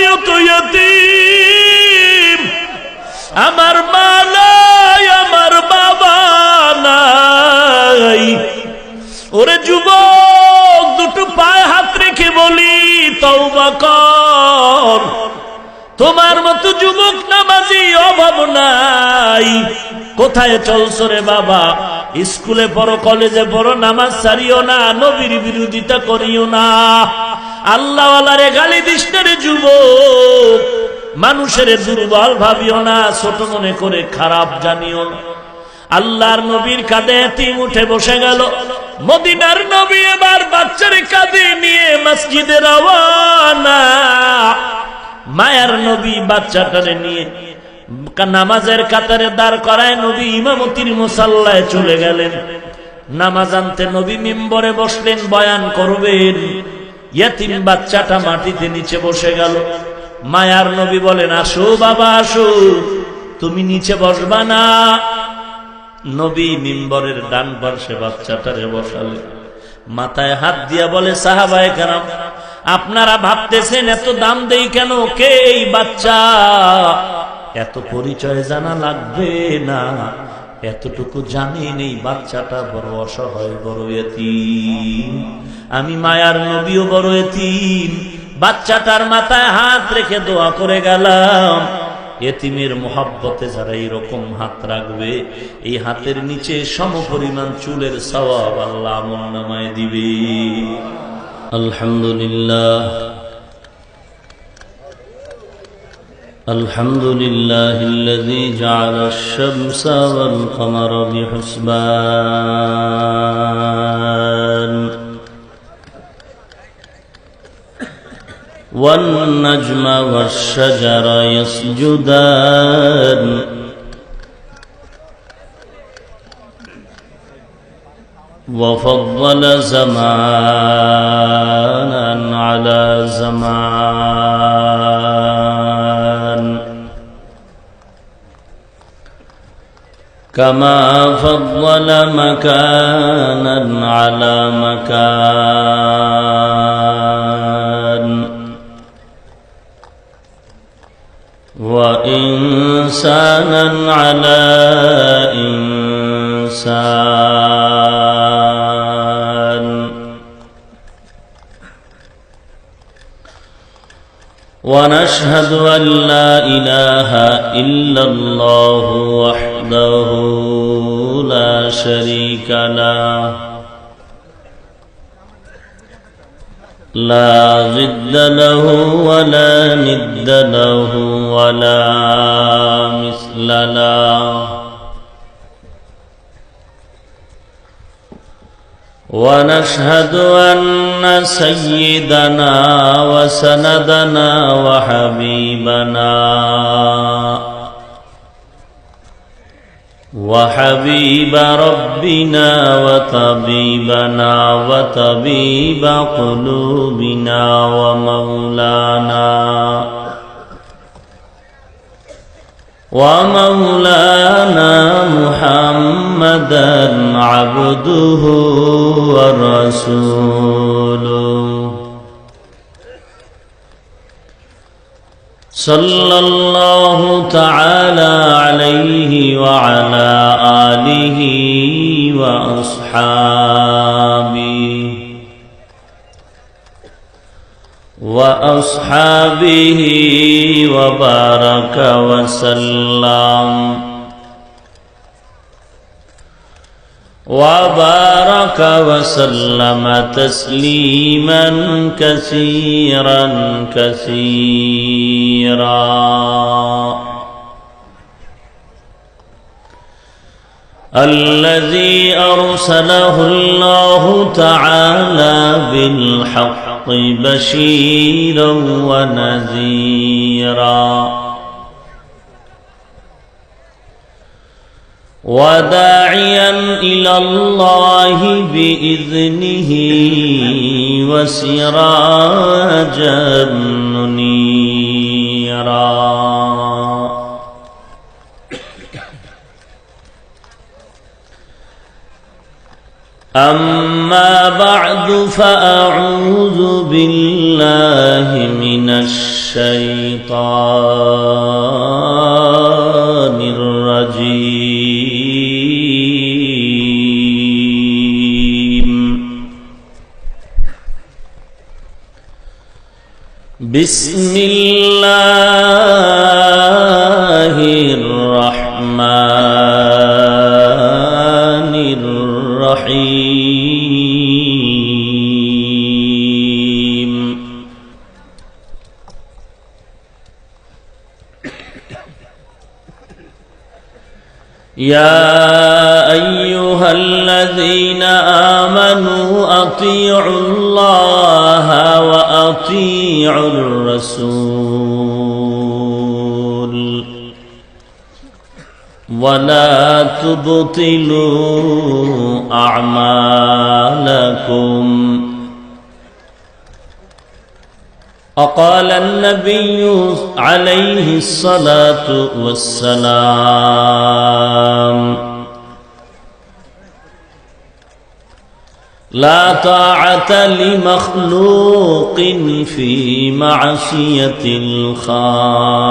আমিও তো ইয়তীম, আমার মা নাই, আমার বাবা নাই। ওরে যুবক, দুটো পায়ে হাত রেখে বলি তওবা কর। তোমার মতো যুবক নামাজি অভাব নাই। কোথায় চলছো রে বাবা? স্কুলে পড়ো, কলেজে পড়ো, নামাজ ছাড়িও না, নবীর বিরোধিতা করিও না, আল্লাহওয়ালারে গালি দিস না রে যুবক। মানুষের দুর্বল ভাবিও না, ছোট মনে করে খারাপ জানিও না। আল্লাহর নবীর কাঁধে এতিম উঠে বসে গেল। মদিনার নবী এবার বাচ্চারে কাঁধে নিয়ে মসজিদে রওয়ানা। মায়ার নবী বাচ্চাটারে নিয়ে নামাজের কাতারে দাঁড় করায় নবী ইমামতির মুসাল্লায় চলে গেলেন। নামাজ আনতে নবী মিম্বরে বসলেন, বয়ান করবেন। ইয়েতিম বাচ্চাটা মাটিতে নিচে বসে গেল। মায়ার নবী বলেন, আসো বাবা আসো, তুমি নিচে বসবা না। নবী মিম্বরের ডান পাশে বাচ্চাটারে বসালেন। মাথায় হাত দিয়া বলে, সাহাবায়ে কেরাম, আপনারা ভাবতেছেন এত দাম দেই কেন? কে এই বাচ্চা? এত পরিচয় জানা লাগবে না, এতটুকু জানি নেই বাচ্চাটা বড় অসহায়, বড় এতিম। আমি মায়ার নবীও বড় এতিম। বাচ্চাটার মাথায় হাত রেখে দোয়া করে গেলাম। এতিমের মোহাব্বতে যারা এরকম হাত রাখবে, এই হাতের নিচে সমপরিমাণ চুলের সওয়াব আল্লাহ আমলনামায় দিবে। আলহামদুলিল্লাহ, আলহামদুলিল্লাহিল্লাযী জাআলা আশ-শামসা ওয়াল কমারা বিহুসবান والنجم والشجر يسجدان وفضل زمانا على زمان كما فضل مكانا على مكان وإنسانا على إنسان ونشهد أن لا إله إلا الله وحده لا شريك له لا ضد له ولا ند له ولا مثل له ونشهد أن سيدنا وسندنا وحبيبنا وحبيب ربنا وطبيبنا وطبيب قلوبنا ومولانا محمدا عبده ورسوله صلى الله تعالى عليه وعلى آله وأصحابه وبارك وسلم تسليما كثيرا كثيرا الذي أرسله الله تعالى بالحق بشيرا ونذيرا وداعيا إلى الله بإذنه وسراجا منيرا أما أما بعد فأعوذ بالله من الشيطان الرجيم. بسم الله الرحمن الرحيم. يا أيها الذين آمنوا أطيعوا الله وأطيعوا الرسول ولا تبطلوا أعمالكم. وقال النبي عليه الصلاة والسلام: لا طاعة لمخلوق في معصية الخالق،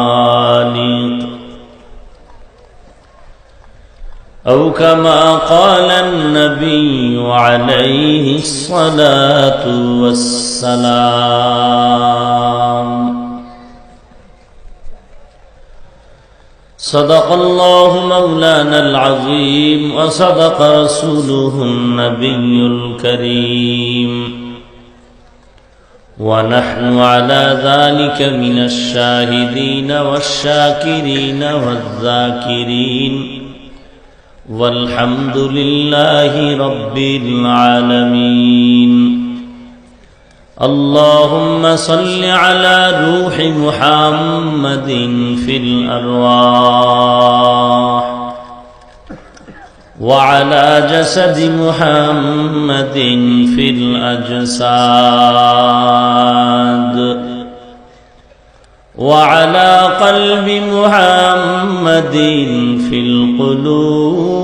أو كما قال النبي عليه الصلاة والسلام. صدق الله مولانا العظيم وصدق رسوله النبي الكريم، ونحن على ذلك من الشاهدين والشاكرين والذاكرين، والحمد لله رب العالمين. اللهم صل على روح محمد في الأرواح، وعلى جسد محمد في الأجساد، وعلى قلب محمد في القلوب،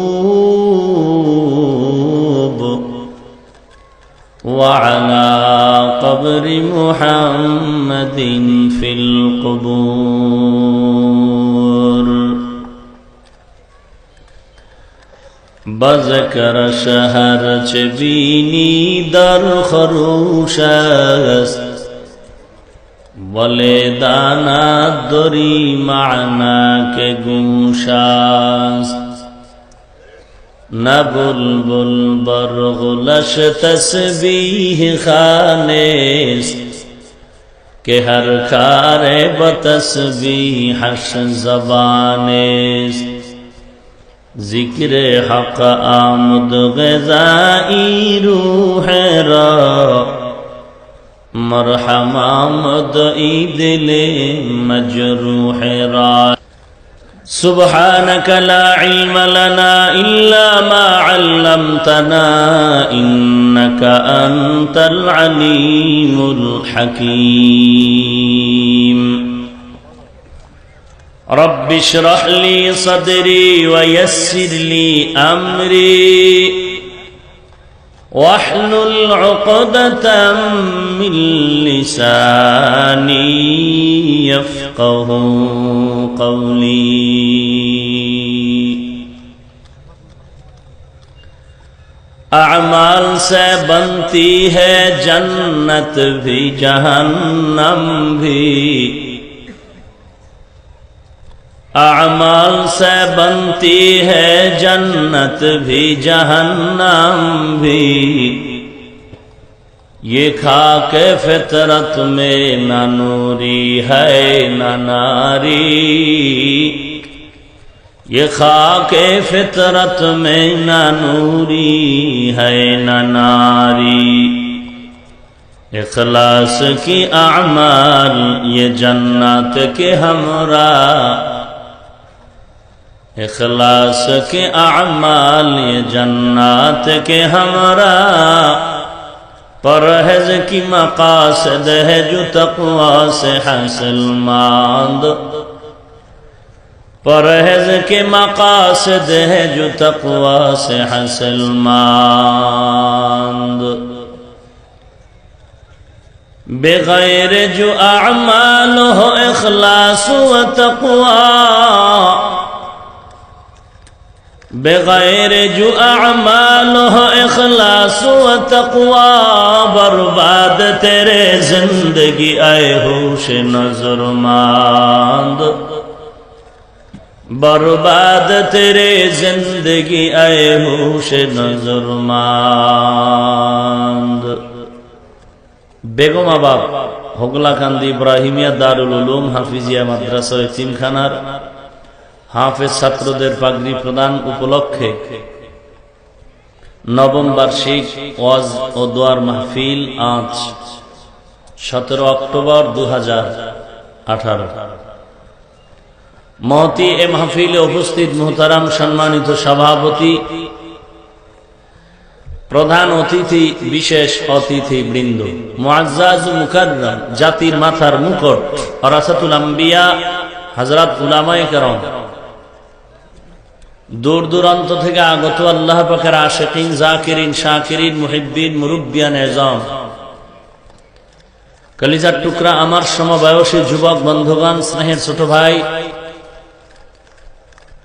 وعلى قبر محمد في القبور. بذكر شهر چبینی در خروش است، বলে দানা দরি মানা কে গুশাস। না বুলবুল বরগুলশ তসবীহ খানেস কে হর খারে বতসবীহশ জবানেস। জিক্রে হক আমদ গজাই রূহ রা مرحمامد دل مجروح را. سبحانك لا علم لنا إلا ما علمتنا إنك أنت العليم الحكيم. رب اشرح لي صدري ويسر لي أمري واحلل عقدة من لساني يفقه قولي. اعمال سے بنتی ہے جنت بھی جہنم بھی، اعمال سے بنتی ہے جنت بھی جہنم بھی، یہ خاک فطرت میں نہ نوری ہے نہ ناری، یہ خاک فطرت میں نہ نوری ہے نہ ناری. اخلاص کی اعمال یہ جنت کے ہمراہ، اخلاص کے اعمال یہ جنات کے ہمراہ، پرہیز کی مقاصد ہے جو تقوی سے حاصل ماند. परहेज के मकासद है जो तक़वा से हासिल मांद, बेगैर जो अमाल हो इखलास व तक़वा, बेगैर जो अमाल हो इखलास व तक़वा, बर्बाद तेरे जिंदगी आए होश नज़रमंद, बर्बाद तेरे जिंदगी आए होश नज़रमंद। बेगमाबाद होगलाकांदी इब्राहिमिया दारुल उलूम हाफिजिया माद्रासा यतीमखानार हाफेज ছাত্রদের পাগড়ি প্রদান উপলক্ষে নবম বার্ষিক ওয়াজ ও দোয়ার মাহফিল আজ 17 অক্টোবর 2018। মহতি এ মাহফিলে উপস্থিত মুহতারাম সম্মানিত সভাপতি, প্রধান অতিথি, বিশেষ অতিথি বৃন্দ, মুআজ্জাজ মুকাররম, জাতির মাথার মুকুট, ওরাসাতুল আম্বিয়া হযরত উলামায়ে কেরাম, দূর দূরান্ত থেকে আগত আল্লাহ পাকের আশিকিন, জাকিরিন, শাকিরিন, মুহিব্বিন, মুরব্বিয়ান এজাম, কলিজার টুকরা আমার সমবয়সী যুবক বন্ধুগণ, স্নেহের ছোট ভাই,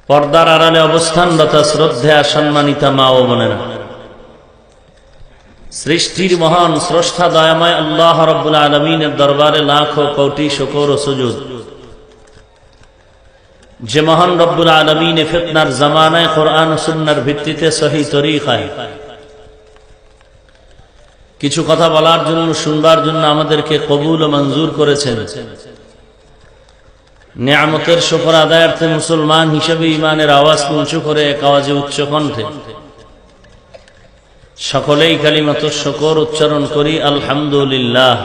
পর্দার আড়ালে অবস্থানরত শ্রদ্ধা সম্মানিতা মা ও বোনেরা, সৃষ্টির মহান স্রষ্টা দয়াময় আল্লাহ রাব্বুল আলামিনের দরবারে লাখো কোটি শুকর ও সুজুদ, যে মহান রব্বুল আলামিন ফিতনার জামানায় কোরআন ও সুন্নাহর ভিত্তিতে সহি তরিকায় কিছু কথা বলার জন্য, শুনবার জন্য আমাদেরকে কবুল ও মঞ্জুর করেছেন। নিয়ামতের শুকর আদায়ার্থে মুসলমান হিসেবে ইমানের আওয়াজ উঁচু করে এক আওয়াজে উচ্চ কণ্ঠে সকলেই কালিমাতুশ শুকর উচ্চারণ করি, আলহামদুলিল্লাহ।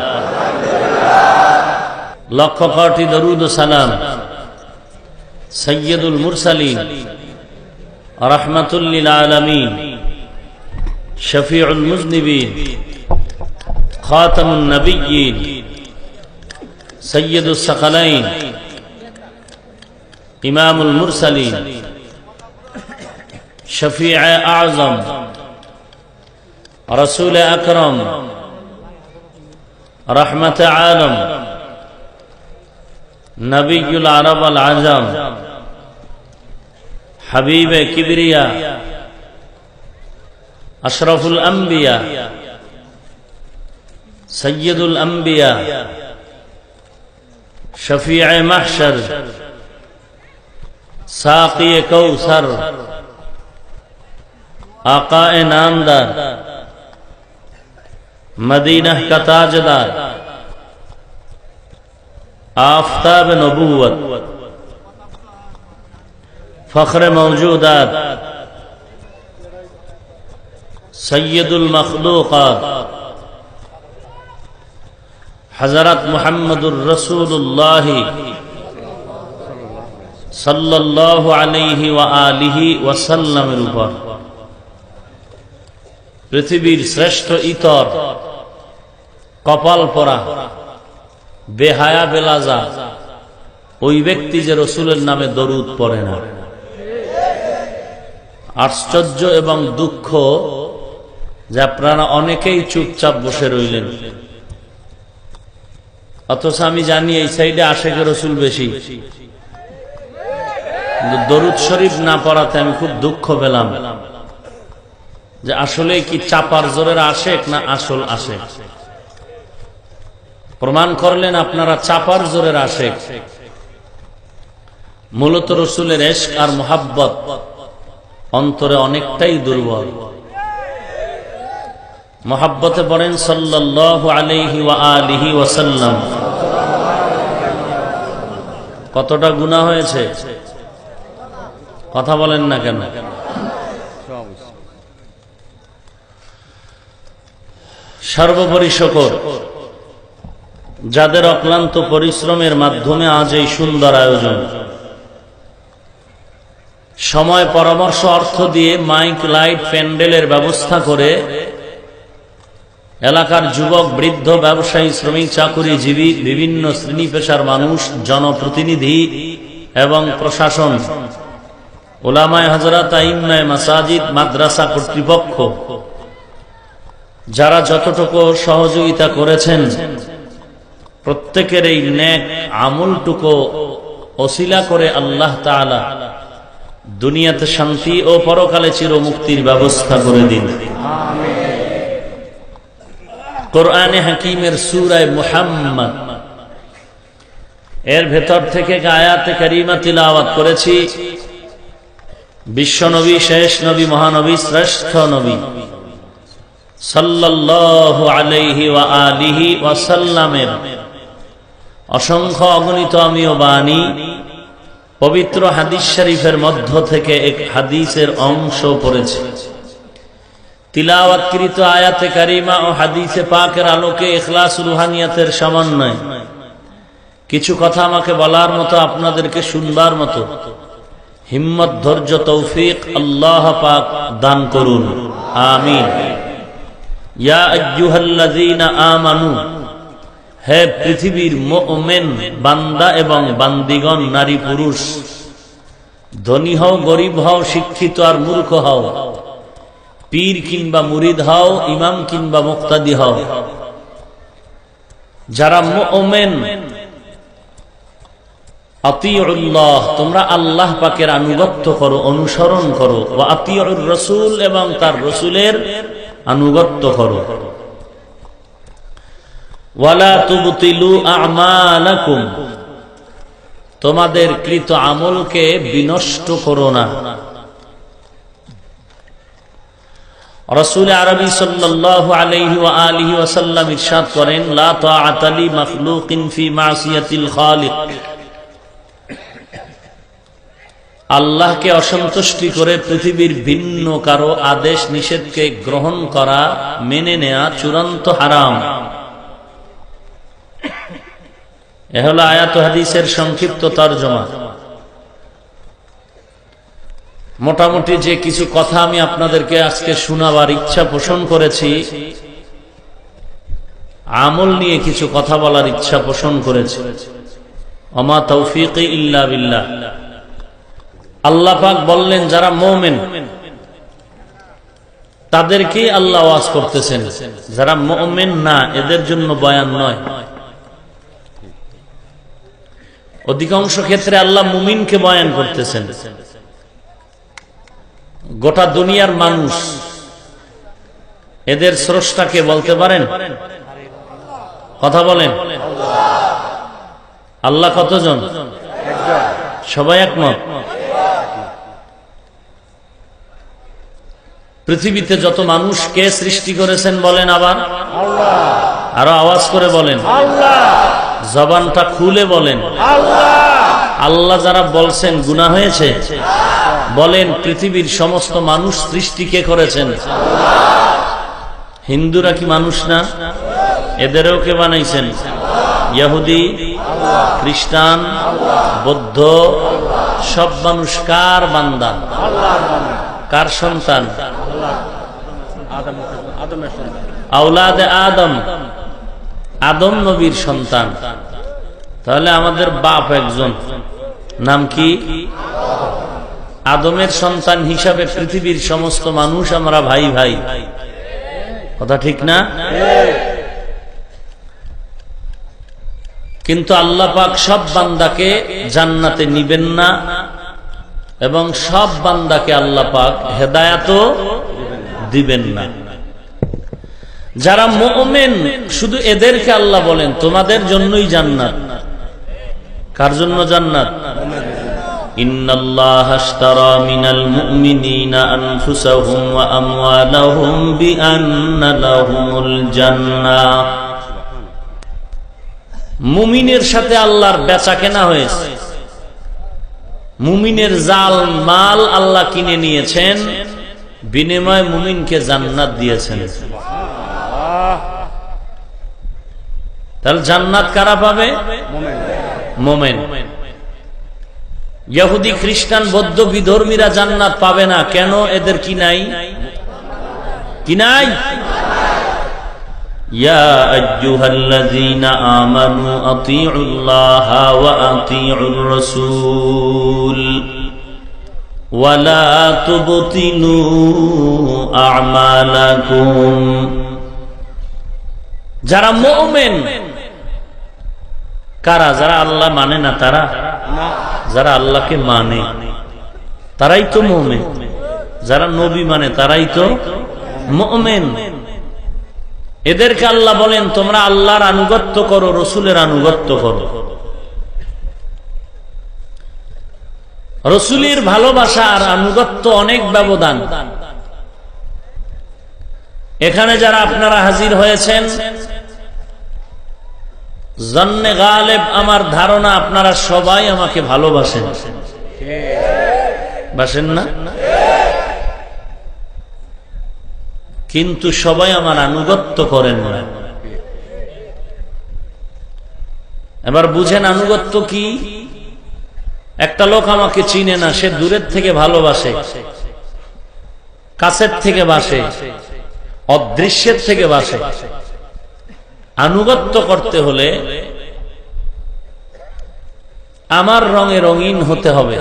লক্ষ কোটি দরুদ ও সালাম সৈয়দুল মুরসালিন রাহমাতুল লিল আলামিন শফিউল মুজনিবিন খাতামুন নবিয়্যিন সৈয়দুস সাকালাইন ইমামুল মুরসালিন শফিউ আযম রাসূল আকরাম রহমত আলম নবিয়ুল আরব আল আজম হাবিব কিবরিয়া আশরাফুল আম্বিয়া সৈয়দুল আম্বিয়া শফিউ মাহশর সাকি কৌসর आकाए नामदार मदीना का ताजदार आफताब नबूवत फख्र मौजूदात सैयदुल मखलूकात हजरत मुहम्मदुर रसूलुल्लाह सल्लल्लाहु अलैहि व आलिहि वसल्लमेर ऊपर पृथिवीर श्रेष्ठ इतर कपाल परा बेहाया बेलाजा ওই ব্যক্তি যে রাসূলের নামে দরুদ পড়ে না। আশ্চর্য এবং দুঃখ যে আপনারা অনেকেই চুপচাপ বসে রইলেন, অথচ আমি জানি এই সাইডে আশিকে রাসূল বেশি, কিন্তু দরুদ শরীফ না পড়াতে আমি খুব দুঃখ পেলাম যে আসলে কি চাপার জোরের আশেক না আসল আশেক। প্রমাণ করলেন আপনারা চাপার জোরের আশেক। মূলত রাসূলের ইশক আর মুহাব্বত অন্তরে অনেকটাই দুর্বল। মুহাব্বতে পড়েন সাল্লাল্লাহু আলাইহি ওয়া আলিহি ওয়াসাল্লাম। কতটা গুনাহ হয়েছে কথা বলেন না কেন? সর্বোপরি শুকর যাদের অক্লান্ত পরিশ্রমের মাধ্যমে আজ এই সুন্দর আয়োজন, সময় পরামর্শ অর্থ দিয়ে মাইক লাইট প্যান্ডেলের ব্যবস্থা করে এলাকার যুবক বৃদ্ধ ব্যবসায়ী শ্রমিক চাকুরিজীবী বিভিন্ন শ্রেণী পেশার মানুষ জনপ্রতিনিধি এবং প্রশাসন, উলামায়ে হযরত, আইম্মায়ে মাসাজিদ, মাদ্রাসা কর্তৃপক্ষ যারা যতটুকু সহযোগিতা করেছেন, প্রত্যেকের এই নেক আমলটুকু ওসিলা করে আল্লাহ তাআলা দুনিয়াতে শান্তি ও পরকালে চিরমুক্তির ব্যবস্থা করে দিন। কোরআনে হাকিমের সূরা মুহাম্মদ এর ভেতর থেকে আয়াতে কারিমা তিলাওয়াত করেছি। বিশ্বনবী, শেষ নবী, মহানবী, শ্রেষ্ঠ নবী সাল্লাল্লাহু আলাইহি ওয়া আলিহি ওয়াসাল্লামের অসংখ্য অগণিত আমিও বাণী পবিত্র হাদিস শরীফের মধ্য থেকে এক হাদিসের অংশ পড়েছি। তিলাওয়াতকৃত আয়াতে কারিমা ও হাদিসে পাকের আলোকে ইখলাস রুহানিয়াতের সমন্বয় কিছু কথা আমাকে বলার মতো, আপনাদেরকে শুনবার মতো হিম্মত, ধৈর্য, তৌফিক আল্লাহ পাক দান করুন, আমিন। ইয়া আইয়ুহাল্লাযীনা আমানু, হে পৃথিবীর মুমিন বান্দা এবং বান্দিগণ, নারী পুরুষ, ধনী হও, গরিব হও, শিক্ষিত আর মূর্খ হও, পীর কিংবা মুরিদ হও, ইমাম কিংবা মুক্তাদি হও, যারা মুমিন, আতিউল্লাহ, তোমরা আল্লাহ পাকের আনুগত্য করো, অনুসরণ করো, ওয়া আতিউর রাসূল, এবং তার রাসূলের আনুগত্য করো। ওয়ালা তুবতিলু আমালাকুম, তোমাদের কৃত আমলকে বিনষ্ট করো না। রাসূল আরবী সাল্লাল্লাহু আলাইহি ওয়া আলিহি ওয়াসাল্লাম ইরশাদ করেন, লা তাআতা লি মাখলুকিন ফি মাসিয়াতিল খালিক, আল্লাহকে অসন্তুষ্টি করে পৃথিবীর ভিন্ন কারো আদেশ নিষেধকে গ্রহণ করা, মেনে নেয়া চূড়ান্ত হারাম। এ হলো আয়াত ও হাদিসের সংক্ষিপ্ত তরজমা। মোটামুটি যে কিছু কথা আমি আপনাদেরকে আজকে শোনাবার ইচ্ছা পোষণ করেছি, আমল নিয়ে কিছু কথা বলার ইচ্ছা পোষণ করেছি। ওমা তৌফিকি ইল্লা বিল্লাহ। আল্লাহ পাক বললেন, যারা মুমিন তাদেরকেই আল্লাহ ওয়াজ করতেছেন, যারা মুমিন না এদের জন্য বয়ান নয়। অধিকাংশ ক্ষেত্রে আল্লাহ মুমিনকে বয়ান করতেছেন। গোটা দুনিয়ার মানুষ, এদের স্রষ্টাকে বলতে পারেন? কথা বলেন। আল্লাহ কতজন? সবাই একমত? পৃথিবীতে যত মানুষ কে সৃষ্টি করেছেন বলেন? আবার আরো আওয়াজ করে বলেন, জবানটা খুলে বলেন। আল্লাহ যারা বলছেন গুনাহ হয়েছে? বলেন, পৃথিবীর সমস্ত মানুষ সৃষ্টি কে করেছেন? হিন্দুরা কি মানুষ না? এদেরও কে বানাইছেন? ইহুদি, খ্রিস্টান, বৌদ্ধ, সব মানুষ কার বান্দা? কার সন্তান? আওলাদে আদম, আদম নবীর সন্তান। তাহলে আমাদের বাপ একজন, নাম কি? আদমের সন্তান হিসাবে পৃথিবীর সমস্ত মানুষ আমরা ভাই ভাই। কথা ঠিক না? কিন্তু আল্লাহ পাক সব বান্দাকে জান্নাতে নিবেন না, এবং সব বান্দাকে আল্লাহ পাক হেদায়েতও দিবেন না। যারা মুমিন শুধু এদেরকে আল্লাহ বলেন, তোমাদের জন্যই জান্নাত। কার জন্য জান্নাত? ইন্নাল্লাহা আশতারা মিনাল মুমিনিনা আনফুসাহুম ওয়া আমওয়ালাহুম বিআন্না লাহুমুল জান্নাহ। মুমিনের সাথে আল্লাহর বেচা কেনা হয়েছে। মুমিনের জাল মাল আল্লাহ কিনে নিয়েছেন, বিনিময়ে মুমিনকে জান্নাত দিয়েছেন। তাহলে জান্নাত কারা পাবে? মুমিন। ইহুদি, খ্রিস্টান, বৌদ্ধ, বিধর্মীরা জান্নাত পাবে না। কেন? এদের কি নাই? কি নাই? ইয়া আইয়ুহাল্লাযীনা আমানু আতিউল্লাহা ওয়া আতিউর রাসূল ওয়া লা তুবতিলু আমালাকুম। যারা মুমিন কারা? যারা আল্লাহ মানে না তারা? যারা আল্লাহকে মানে তারাই তো মুমিন। যারা নবী মানে তারাই তো মুমিন। এদেরকে আল্লাহ বলেন তোমরা আল্লাহর আনুগত্য করো, রসুলের আনুগত্য করো। রসুলের ভালোবাসা আর আনুগত্য অনেক ব্যবধান। এখানে যারা আপনারা হাজির হয়েছেন, জন্নে গালেব আমার ধারণা আপনারা সবাই আমাকে ভালোবাসেন, বাসেন না? কিন্তু সবাই আমার আনুগত্য করেন না। এবার বুঝেন আনুগত্য কি? একটা লোক আমাকে চিনে না, সে দূরের থেকে ভালোবাসে, কাছের থেকে বাসে, অদৃশ্যের থেকে বাসে। আনুগত্য করতে হলে আমার রঙে রঙিন হতে হবে।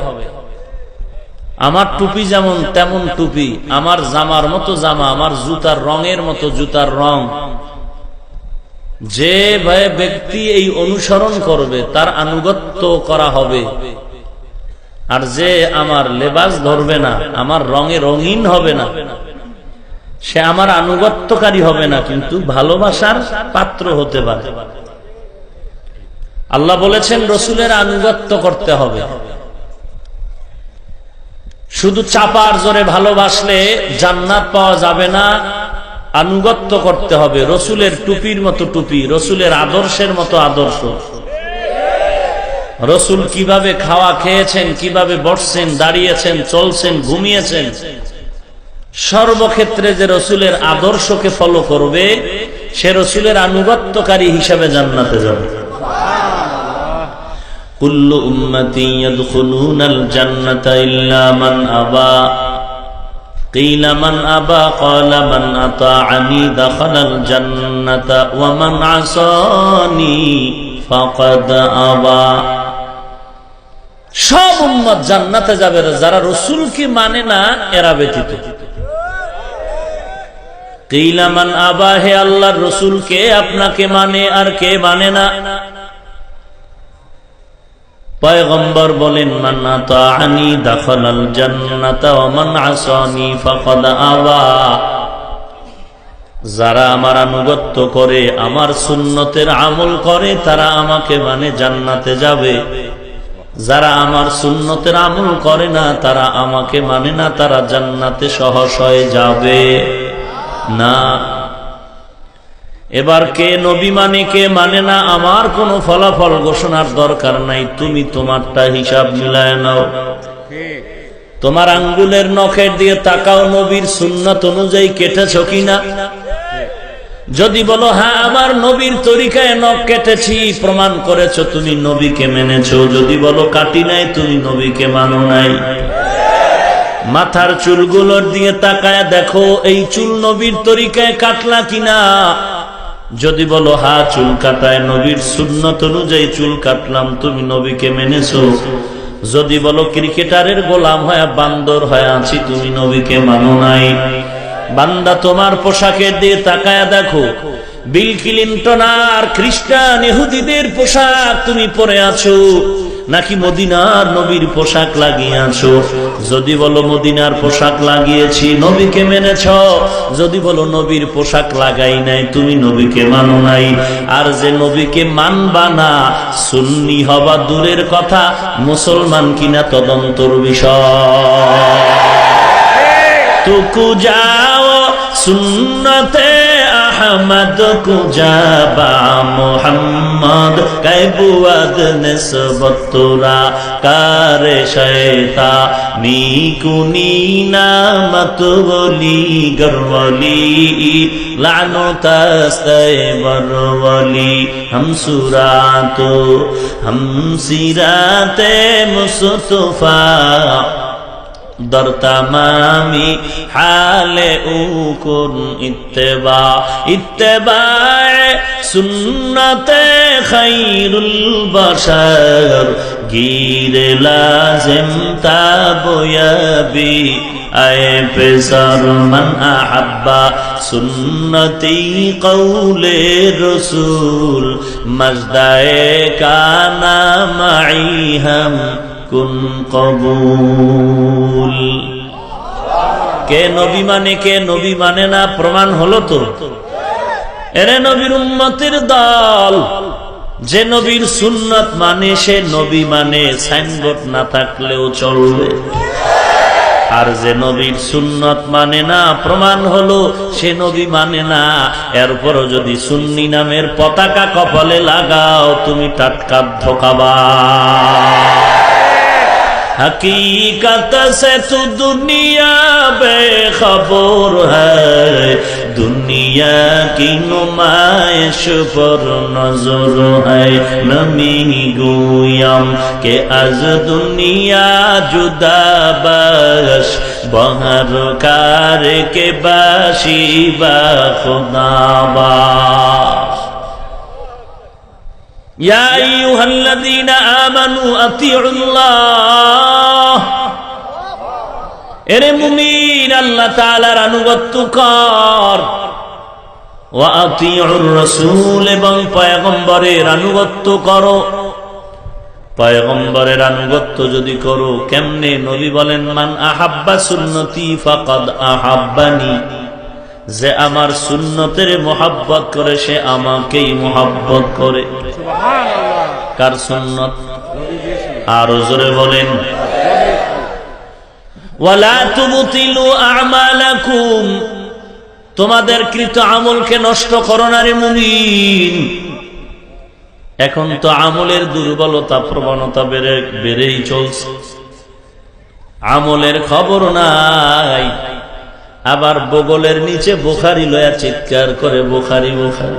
আমার টুপি যেমন তেমন টুপি, আমার জামার মতো জামা, আমার জুতার রঙের মতো জুতার রং। যে ব্যক্তি এই অনুসরণ করবে তার আনুগত্য করা হবে। আর যে আমার লেবাস ধরবে না, আমার রঙে রঙিন হবে না, সে আমার আনুগত্যকারী হবে না, কিন্তু ভালোবাসার পাত্র হতে পারে। আল্লাহ বলেছেন রসুলের আনুগত্য করতে হবে। শুধু চাপার জোরে ভালোবাসলে জান্নাত পাওয়া যাবে না, আনুগত্য করতে হবে। রসুলের টুপির মতো টুপি, রসুলের আদর্শের মতো আদর্শ। রসুল কিভাবে খাওয়া খেয়েছেন, কিভাবে বসছেন, দাঁড়িয়েছেন, চলছেন, ঘুমিয়েছেন, সর্বক্ষেত্রে যে রসুলের আদর্শকে ফলো করবে সে রসুলের আনুগত্যকারী হিসাবে জান্নাতে যাবে। কুল্লু উম্মতি ইয়াদখুলুনাল জান্নাতা ইল্লা মান আবা কিলা মান আবা ক্বালা মান আতাআনি দাখালাল জান্নাতা ওয়া মান আসানি ফাকাদ আবা। সব উম্মত জান্নাতে যাবে যারা রসুলকে মানে না এরা ব্যতীত। কিলা মান আবা, হে আল্লাহর রসুল কে আপনাকে মানে আর কে মানে না? পয়গম্বর বলেন মান আতাআনি দাখালাল জান্নাতা ওয়া মান আসানি ফাকাদ আবা। যারা আমার আনুগত্য করে, আমার সুন্নতের আমল করে, তারা আমাকে মানে জান্নাতে যাবে। যারা আমার সুন্নতের আমল করে না, তারা আমাকে মানে না, তারা জান্নাতে সহসয় যাবে না। এবার কে নবী মানে কে মানে না, আমার কোনো ফলাফল ঘোষণার দরকার নাই। তুমি তোমারটা হিসাব মিলায় নাও। তোমার আঙ্গুলের নখের দিয়ে তাকাও, নবীর সুন্নাত অনুযায়ী কেটেছ কিনা। যদি বলো হ্যাঁ আমার নবীর তরিকায় নখ কেটেছি, প্রমাণ করেছো তুমি নবীকে মেনেছো। যদি বলো কাটি নাই, তুমি নবীকে মানো নাই। মাথার চুলগুলোর দিয়ে তাকায় দেখো এই চুল নবীর তরিকায় কাটলা কিনা। যদি বলো হ্যাঁ চুল কাটায় নবীর সুন্নত অনুযায়ী চুল কাটলাম, তুমি নবীকে মেনেছো। যদি বলো ক্রিকেটারের গোলাম হয়ে বান্দর হয়ে আছি, তুমি নবীকে মানো নাই। বান্দা তোমার পোশাকের দিয়ে তাকায় দেখো, বিল ক্লিনটন আর খ্রিস্টান ইহুদিদের পোশাক তুমি পরে আছো, নাকি মদিনার নবীর পোশাক লাগিয়ে আছো। যদি বলো মদিনার পোশাক লাগিয়েছি, নবীকে মেনেছ। যদি বলো নবীর পোশাক লাগাই নাই, তুমি নবীকে মানো নাই। আর যে নবীকে মানবা না, সুন্নি হবা দূরের কথা, মুসলমান কিনা তদন্তর বিষয়। তুকু যাও সুন্নতে আহমদ কুজাবা মোহাম্মদ কাইবুয়াদ নিসবত তোরা কারে শয়তা নিকুনি নামত বলি গরওয়ালি লানতাস্তায় বরওয়ালি হম সুরাতো হম সিরাতে মুস্তফা در تمامی حال او کن اتباع سنت خیر البشر گیر لازم تابیابی اے پسر من احبا سنتی قول رسول مجدائے کانا معی ہم কুন কবুল। কে নবী মানে না প্রমাণ হলো তো। এরে নবীর উম্মতের দল, যে নবীর সুন্নাত মানে সে নবী মানে, সাইনবোর্ড না থাকলেও চলবে। আর যে নবীর সুন্নাত মানে না, প্রমাণ হলো সে নবী মানে না। এরপরও যদি সুন্নি নামের পতাকা কপালে লাগাও, তুমি টাটকা ধোঁকাবা। हकीकत से तो दुनिया बेखबर है, दुनिया की नुमाइश पर नजर है। नमी गोयम के अज दुनिया जुदा बश बहर कार के बाशी बा खुदाबाश। या अय्युहल्लज़ीना आमानू अतीउल्लाह, এরে মুমিন আল্লাহ তাআলার আনুগত্য কর। ওয়া আতিউর রাসূল, এবং পয়গম্বরের আনুগত্য করো। পয়গম্বরের আনুগত্য যদি করো কেমনে? নবী বলেন, মান আহাব্বা সুন্নতি ফাকাদ আহাব্বানি, যে আমার সুন্নতের মোহাব্বত করে সে আমাকেই মোহাব্বত করে। সুবহানাল্লাহ। কার সুন্নত? আর জোরে বলেন। ওয়ালা তুবতিলু আমালাকুম, তোমাদের কৃত আমলকে নষ্ট করো না রে মুমিন। এখন তো আমলের দুর্বলতা প্রবণতা বেড়েই চলছে, আমলের খবর নাই। আবার বগলের নিচে বুখারী লয়া চিৎকার করে বুখারী বুখারী,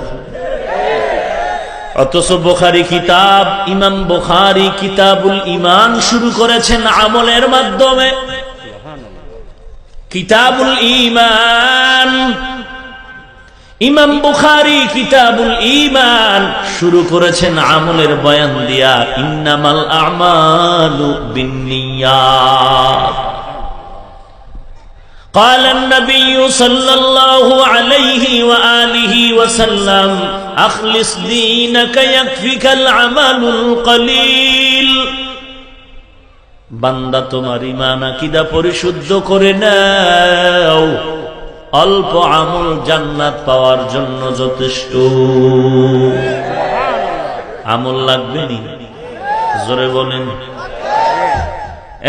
অথচ বুখারী কিতাব, ইমাম বুখারী কিতাবুল ঈমান শুরু করেছেন আমলের মাধ্যমে। কিতাবুল ঈমান, ইমাম বুখারী কিতাবুল ঈমান শুরু করেছেন আমলের বয়ান দিয়া। ইন্নামাল আমালু বিন্নিয়াত। قال النبي صلى الله عليه وآله وسلم أخلص دينك يكفيك العمل القليل। বান্দা তোমার ঈমান আকীদা পরিশুদ্ধ করে নাও, অল্প আমল জান্নাত পাওয়ার জন্য যথেষ্ট। আমল লাগবে নি? জোরে বলেন।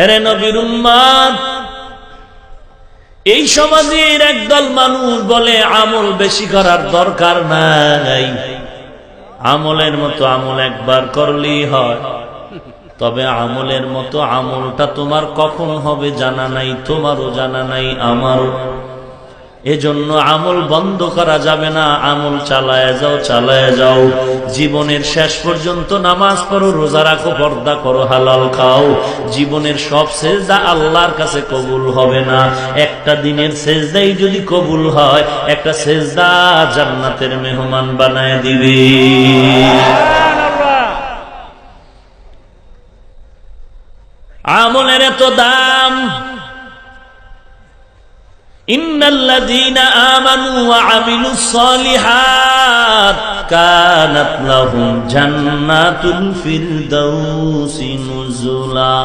এরে নবীর উম্মত, এই সমাজের একদল মানুষ বলে আমল বেশি করার দরকার নাই, আমলের মতো আমল একবার করলেই হয়। তবে আমলের মতো আমলটা তোমার কখন হবে জানা নাই, তোমারও জানা নাই, আমারও। এজন্য আমল বন্ধ করা যাবে না, আমল চালায় যাও, চালায় যাও। জীবনের শেষ পর্যন্ত নামাজ পড়ো, রোজা রাখো, পর্দা করো, হালাল খাও। জীবনের সব সেজদা আল্লাহর কাছে কবুল হবে না, একটা দিনের সেজদাই যদি কবুল হয়, একটা সেজদা জান্নাতের মেহমান বানায় দিবে। আমলের এত দাম। ইন্নাল্লাযীনা আমানু ওয়া আমিলুস সালিহাত কানাত লাহুম জান্নাতুল ফিরদাউসি নুজুলা।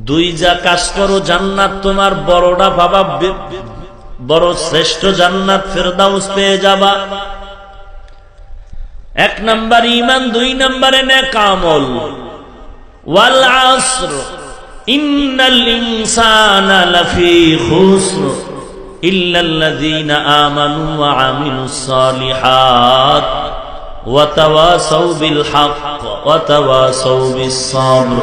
দুই যা কাজ করো, জান্নাত তোমার বড়টা বাবা, বড় শ্রেষ্ঠ জান্নাত ফিরদাউস পেয়ে যাবা। এক নাম্বার ঈমান, দুই নম্বরে নেক আমল। ওয়াল আসর ইন্নাল ইনসানা লাফি খুসর ইল্লাল্লাযীনা আমানু ওয়া আমিলুস সালিহাত ওয়া তাওয়াসাউ বিল হক ওয়া তাওয়াসাউ বিস সাবর।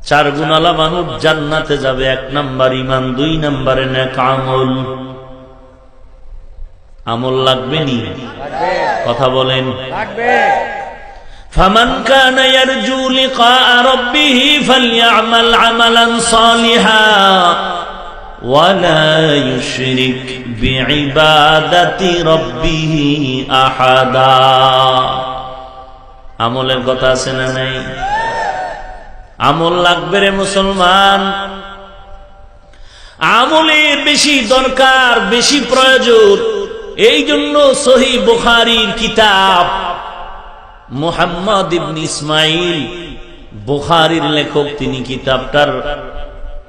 চার গুণালা মানুষ জান্নাতে যাবে। এক নাম্বার ঈমান, দুই নম্বরে নেক আমল। আমল লাগবে নি? কথা বলেন। লাগবে। ফামান কানা ইয়ারজু লিকা রাব্বিহি ফালইআমাল আমালান সালিহা ওয়ালা ইউশরিক বিইবাদাতি রাব্বিহি আহাদা। আমলের কথা আছে না নাই? আমল লাগবে রে মুসলমান, আমলের বেশি দরকার, বেশি প্রয়োজন। এই জন্য সহিহ বুখারীর কিতাব, মুহাম্মদ ইবনে ইসমাইল বুখারীর লেখক, তিনি কিতাবটার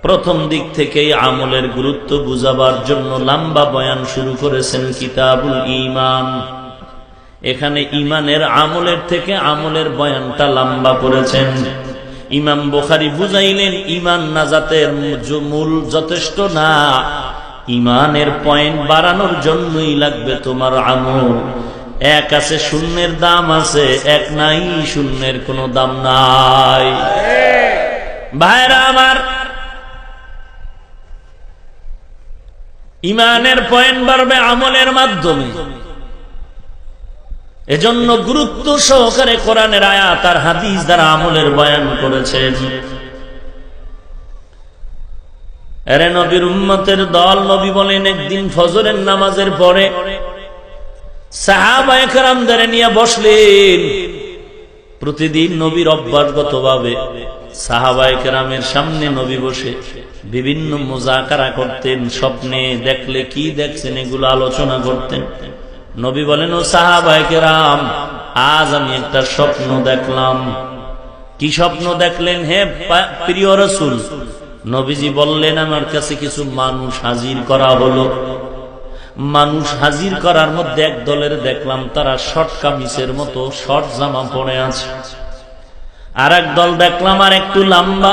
প্রথম দিক থেকেই আমলের গুরুত্ব বুঝাবার জন্য লম্বা বয়ান শুরু করেছেন, কিতাবুল ঈমান। এখানে ঈমানের আমলের থেকে আমলের বয়ানটা লম্বা করেছেন। ইমাম বুখারী বুঝাইলেন ঈমান নাজাতের মূল যথেষ্ট না, ঈমানের পয়েন্ট বাড়ানোর জন্যই লাগবে তোমার আমল। এক আছে শূন্যের দাম আছে, এক নাই শূন্যের কোনো দাম নাই। ভাইরা আমার, ঈমানের পয়েন্ট বাড়বে আমলের মাধ্যমে। এজন্য গুরুত্ব সহকারে কোরআনের আয়াত আর হাদিস দ্বারা আমলের বয়ান করেছেন। এরে নবীর উম্মতের দল, নবী বলেন একদিন ফজরের নামাজের পরে সাহাবায়ে কেরামদের নিয়ে বসলেন। প্রতিদিন নবীর অভ্যাসগতভাবে সাহাবায়ে কেরামের সামনে নবী বসে বিভিন্ন মুযাকারা করতেন, স্বপ্নে দেখলে কি দেখছেন এগুলো আলোচনা করতেন। নবী বলেন, ও সাহাবায়ে কেরাম, আজ আমি একটা স্বপ্ন দেখলাম। কি স্বপ্ন দেখলেন হে প্রিয় রাসূল? নবীজি বললেন, আমার কাছে কিছু মানুষ হাজির করা হলো। মানুষ হাজির করার মধ্যে এক দলের দেখলাম তারা শর্ট কামিজের মতো শর্ট জামা পরে আছে, আর এক দল দেখলাম আর একটু লম্বা,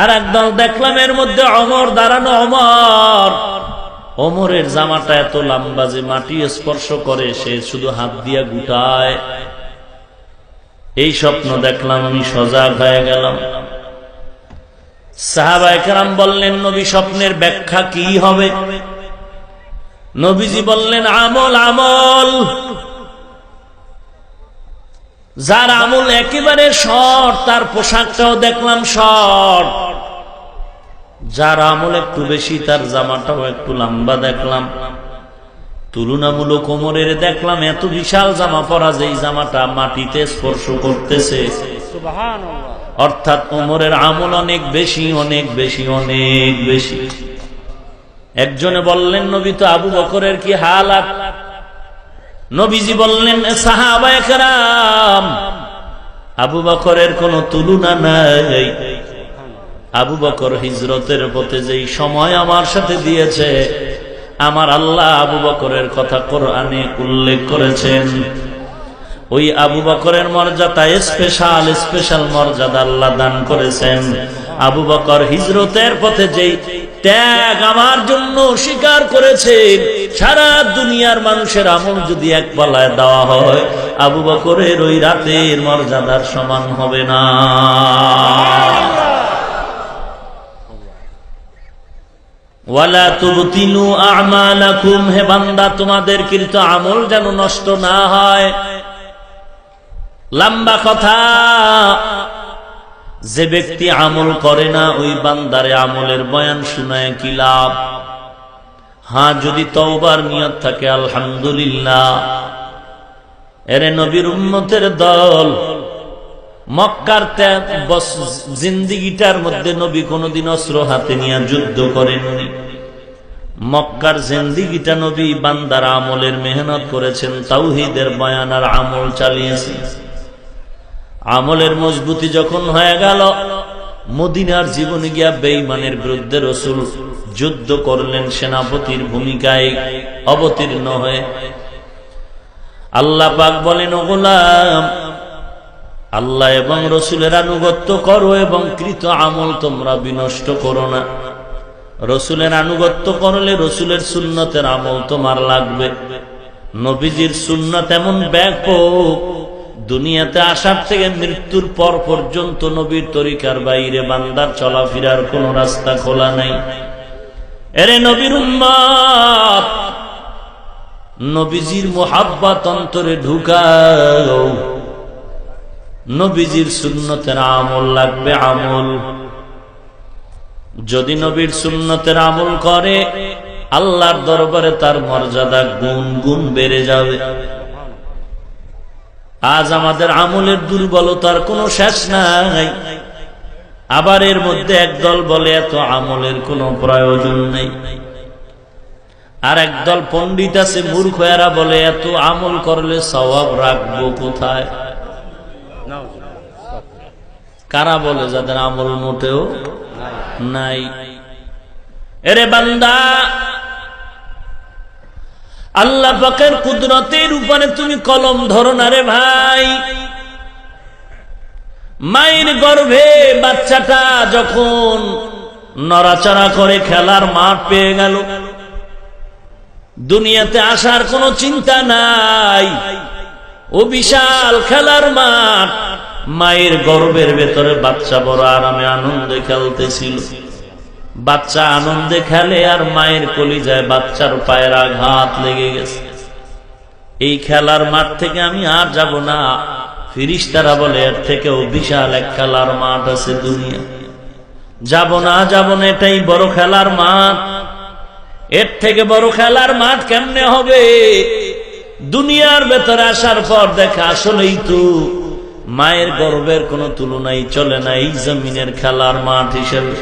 আর এক দল দেখলাম এর মধ্যে ওমর দাঁড়ানো। ওমরের জামাটা এত লম্বা যে মাটি স্পর্শ করে, সে শুধু হাত দিয়া গুটায়। এই স্বপ্ন দেখলাম, আমি সজাগ হয়ে গেলাম। সাহাবায়ে কেরাম বললেন, নবী স্বপ্নের ব্যাখ্যা কি হবে? নবীজি বললেন, আমল। আমল যার আমল একেবারে শর্ট, তার পোশাকটাও দেখলাম শর্ট। যার আমল একটু বেশি, তার জামাটাও একটু লম্বা দেখলাম। তুলনামূলক ওমরের দেখলাম এত বিশাল জামা পরা যে এই জামাটা মাটিতে স্পর্শ করতেছে। সুবহানাল্লাহ। অর্থাৎ ওমরের আমল অনেক বেশি, অনেক বেশি, অনেক বেশি। একজনে বললেন, নবী তো আবু বকরের কি হালাত? নবীজি বললেন, সাহাবায়ে কেরাম, আবু বকরের কোনো তুলনা নাই। আবু বকর হিজরতের পথে যেই সময় আমার সাথে দিয়েছে, আমার আল্লাহ আবু বকরের কথা কোরআনে উল্লেখ করেছেন। ওই আবু বকরের মর্যাদা স্পেশাল মর্যাদা আল্লাহ দান করেছেন। আবু বকর হিজরতের পথে যেই ত্যাগ আমার জন্য স্বীকার করেছেন, সারা দুনিয়ার মানুষের আমল যদি এক পাল্লায় দেওয়া হয়, আবু বকরের ওই রাতের মর্যাদার সমান হবে না। ওয়ালা তুবতিলু আমালাকুম, হে বান্দা, তোমাদের কৃত আমল যেন নষ্ট না হয়। লম্বা কথা, যে ব্যক্তি আমল করে না ওই বান্দারে আমলের বয়ান শোনায় কি লাভ? হ্যাঁ, যদি তওবার নিয়ত থাকে আলহামদুলিল্লাহ। এরে নবীর উম্মতের দল, মক্কার জিন্দিগিটার মধ্যে নবী কোনদিন অস্ত্র হাতে নিয়ে যুদ্ধ করেননি। মক্কার জিন্দিগিটা নবী বান্দার আমলের মেহনত করেছেন, তাওহীদের বয়ান আর আমল চালিয়েছেন। আমলের মজবুতি যখন হয়ে গেল, মদিনার জীবনে গিয়া বেঈমানের বিরুদ্ধে রাসূল যুদ্ধ করলেন, সেনাপতির ভূমিকায় অবতীর্ণ হয়ে। আল্লাহ পাক বলেন, ও গোলাম, আল্লাহ এবং রাসূলের আনুগত্য করো এবং কৃত আমল তোমরা বিনষ্ট করো না। রাসূলের আনুগত্য করলে রাসূলের সুন্নতের আমল তোমার লাগবে। নবীজির সুন্নাত এমন ব্যাপক, দুনিয়াতে আসার থেকে মৃত্যুর পর পর্যন্ত নবীর তরিকার বাইরে বান্দার চলাফেরার কোন রাস্তা খোলা নাই। এরে নবীর উম্মত, নবীজির মুহাব্বত অন্তরে ঢুকাও। নবীজির সুন্নতের আমল লাগবে। আমল যদি নবীর সুন্নতের আমল করে, আল্লাহর দরবারে তার মর্যাদা গুণ গুণ বেড়ে যাবে। আজ আমাদের আমলের দুর্বলতার কোনো শেষ নাই। আবার এর মধ্যে একদল বলে এত আমলের কোনো প্রয়োজন নেই, আর একদল পণ্ডিত আছে মূর্খ, এরা বলে এত আমল করলে সওয়াব রাখবো কোথায়। কারা বলে? যাদের আমল মোটেও নাই। এরে বান্দা, আল্লাহ পাকের কুদরতের উপরে তুমি কলম ধরো না রে ভাই। মায়ের গর্ভে বাচ্চাটা যখন নড়াচড়া করে খেলার মাঠ পেয়ে গেল, দুনিয়াতে আসার কোনো চিন্তা নাই, ও বিশাল খেলার মাঠ, মায়ের গর্ভের ভেতরে বাচ্চা বড় আরামে আনন্দে খেলতেছিল। বাচ্চা আনন্দে খেলে আর মায়ের কলিজায় বাচ্চার পায়ের আঘাত লেগে গেছে। এই খেলার মাঠ থেকে আমি আর যাব না। ফেরেশতারা বলে এর থেকেও বিশাল এক খেলার মাঠ আছে দুনিয়া, যাব না যাব না, এটাই বড় খেলার মাঠ। এর থেকে বড় খেলার মাঠ কেমনে হবে? দুনিয়ার ভেতরে আসার পর দেখা আসলেই তো মায়ের গর্ভের কোনো তুলনাই চলে না এই জমিনের খেলার মাঠ হিসেবে।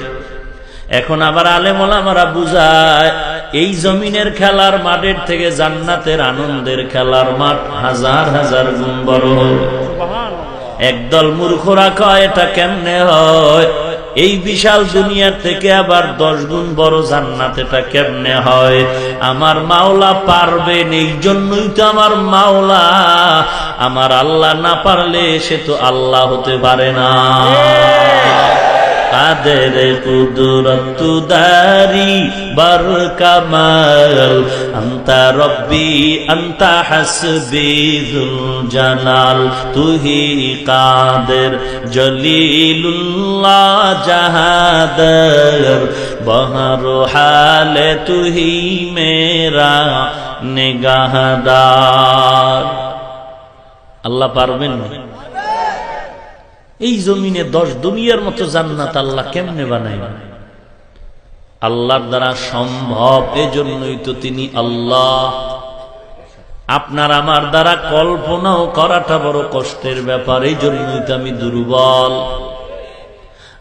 এখন আবার আলেম ওলামারা বুঝায় এই জমিনের খেলার মাঠের থেকে জান্নাতের আনন্দের খেলার মাঠ হাজার হাজার গুণ বড়। একদল মূর্খরা কয় এটা কেমনে হয়? এই বিশাল দুনিয়ার থেকে আবার 10 গুণ বড় জান্নাত, এটা কেমনে হয়? আমার মাওলা পারবেন, এই জন্যই তো আমার মাওলা। আমার আল্লাহ না পারলে সে তো আল্লাহ হতে পারে না। কাদের কুদরত দারি বার কামাল, আনতা রব্বি আনতা হাসবি যুল জালাল, তুহি কাদের জলিলুল্লাহ জাহাদার, বহর হালে তুহি মেরা নিগাহদার। আল্লাহ পারবেন না? এই জমিনে 10 দুনিয়ার মতো জান্নাত আল্লাহ কেমনে বানাই? আল্লাহর দ্বারা সম্ভব, এজন্যই তো তিনি আল্লাহ। আপনার আমার দ্বারা কল্পনাও করাটা বড় কষ্টের ব্যাপার, এই জন্যই তো আমি দুর্বল।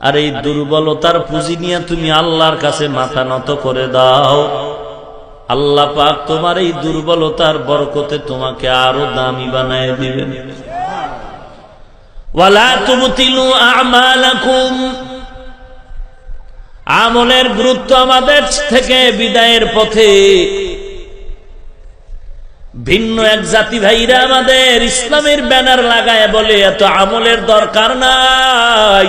আর এই দুর্বলতার পুঁজি নিয়ে তুমি আল্লাহর কাছে মাথা নত করে দাও, আল্লাহ পাক তোমার এই দুর্বলতার বরকতে তোমাকে আরো দামি বানায় দিবেন। ওয়ালা তুবতিলু আমালাকুম, আমলের গুরুত্ব আমাদের থেকে বিদায়ের পথে ভিন্ন এক জাতি ভাইরা আমাদের ইসলামের ব্যানার লাগায় বলে এত আমলের দরকার নাই,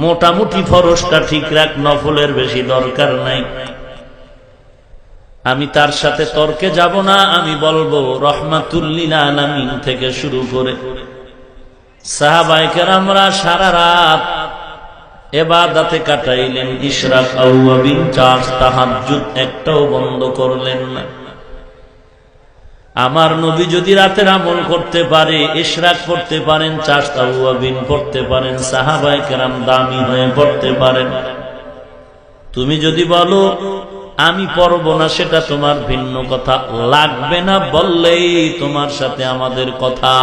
মোটামুটি ফরজটা ঠিক রাখ, নফলের বেশি দরকার নাই। আমি তার সাথে তর্কে যাব না, আমি বলবো রহমাতুল লিল আলামিন থেকে শুরু করে সাহাবায়ে কেরামরা সারা রাত ইবাদতে কাটাইলেন, ইশরাক আওয়াবিন, 4 তাহাজ্জুদ একটাও বন্ধ করলেন না। আমার নবী যদি রাতের আমল করতে পারে, ইশরাক পড়তে পারেন, 4 তাওয়াবিন পড়তে পারেন, সাহাবায়ে কেরাম দামি হয়ে পড়তে পারেন। তুমি যদি বলো আমি পড়ব না, সেটা তোমার ভিন্ন কথা, লাগবে না বললেই তোমার সাথে আমাদের কথা।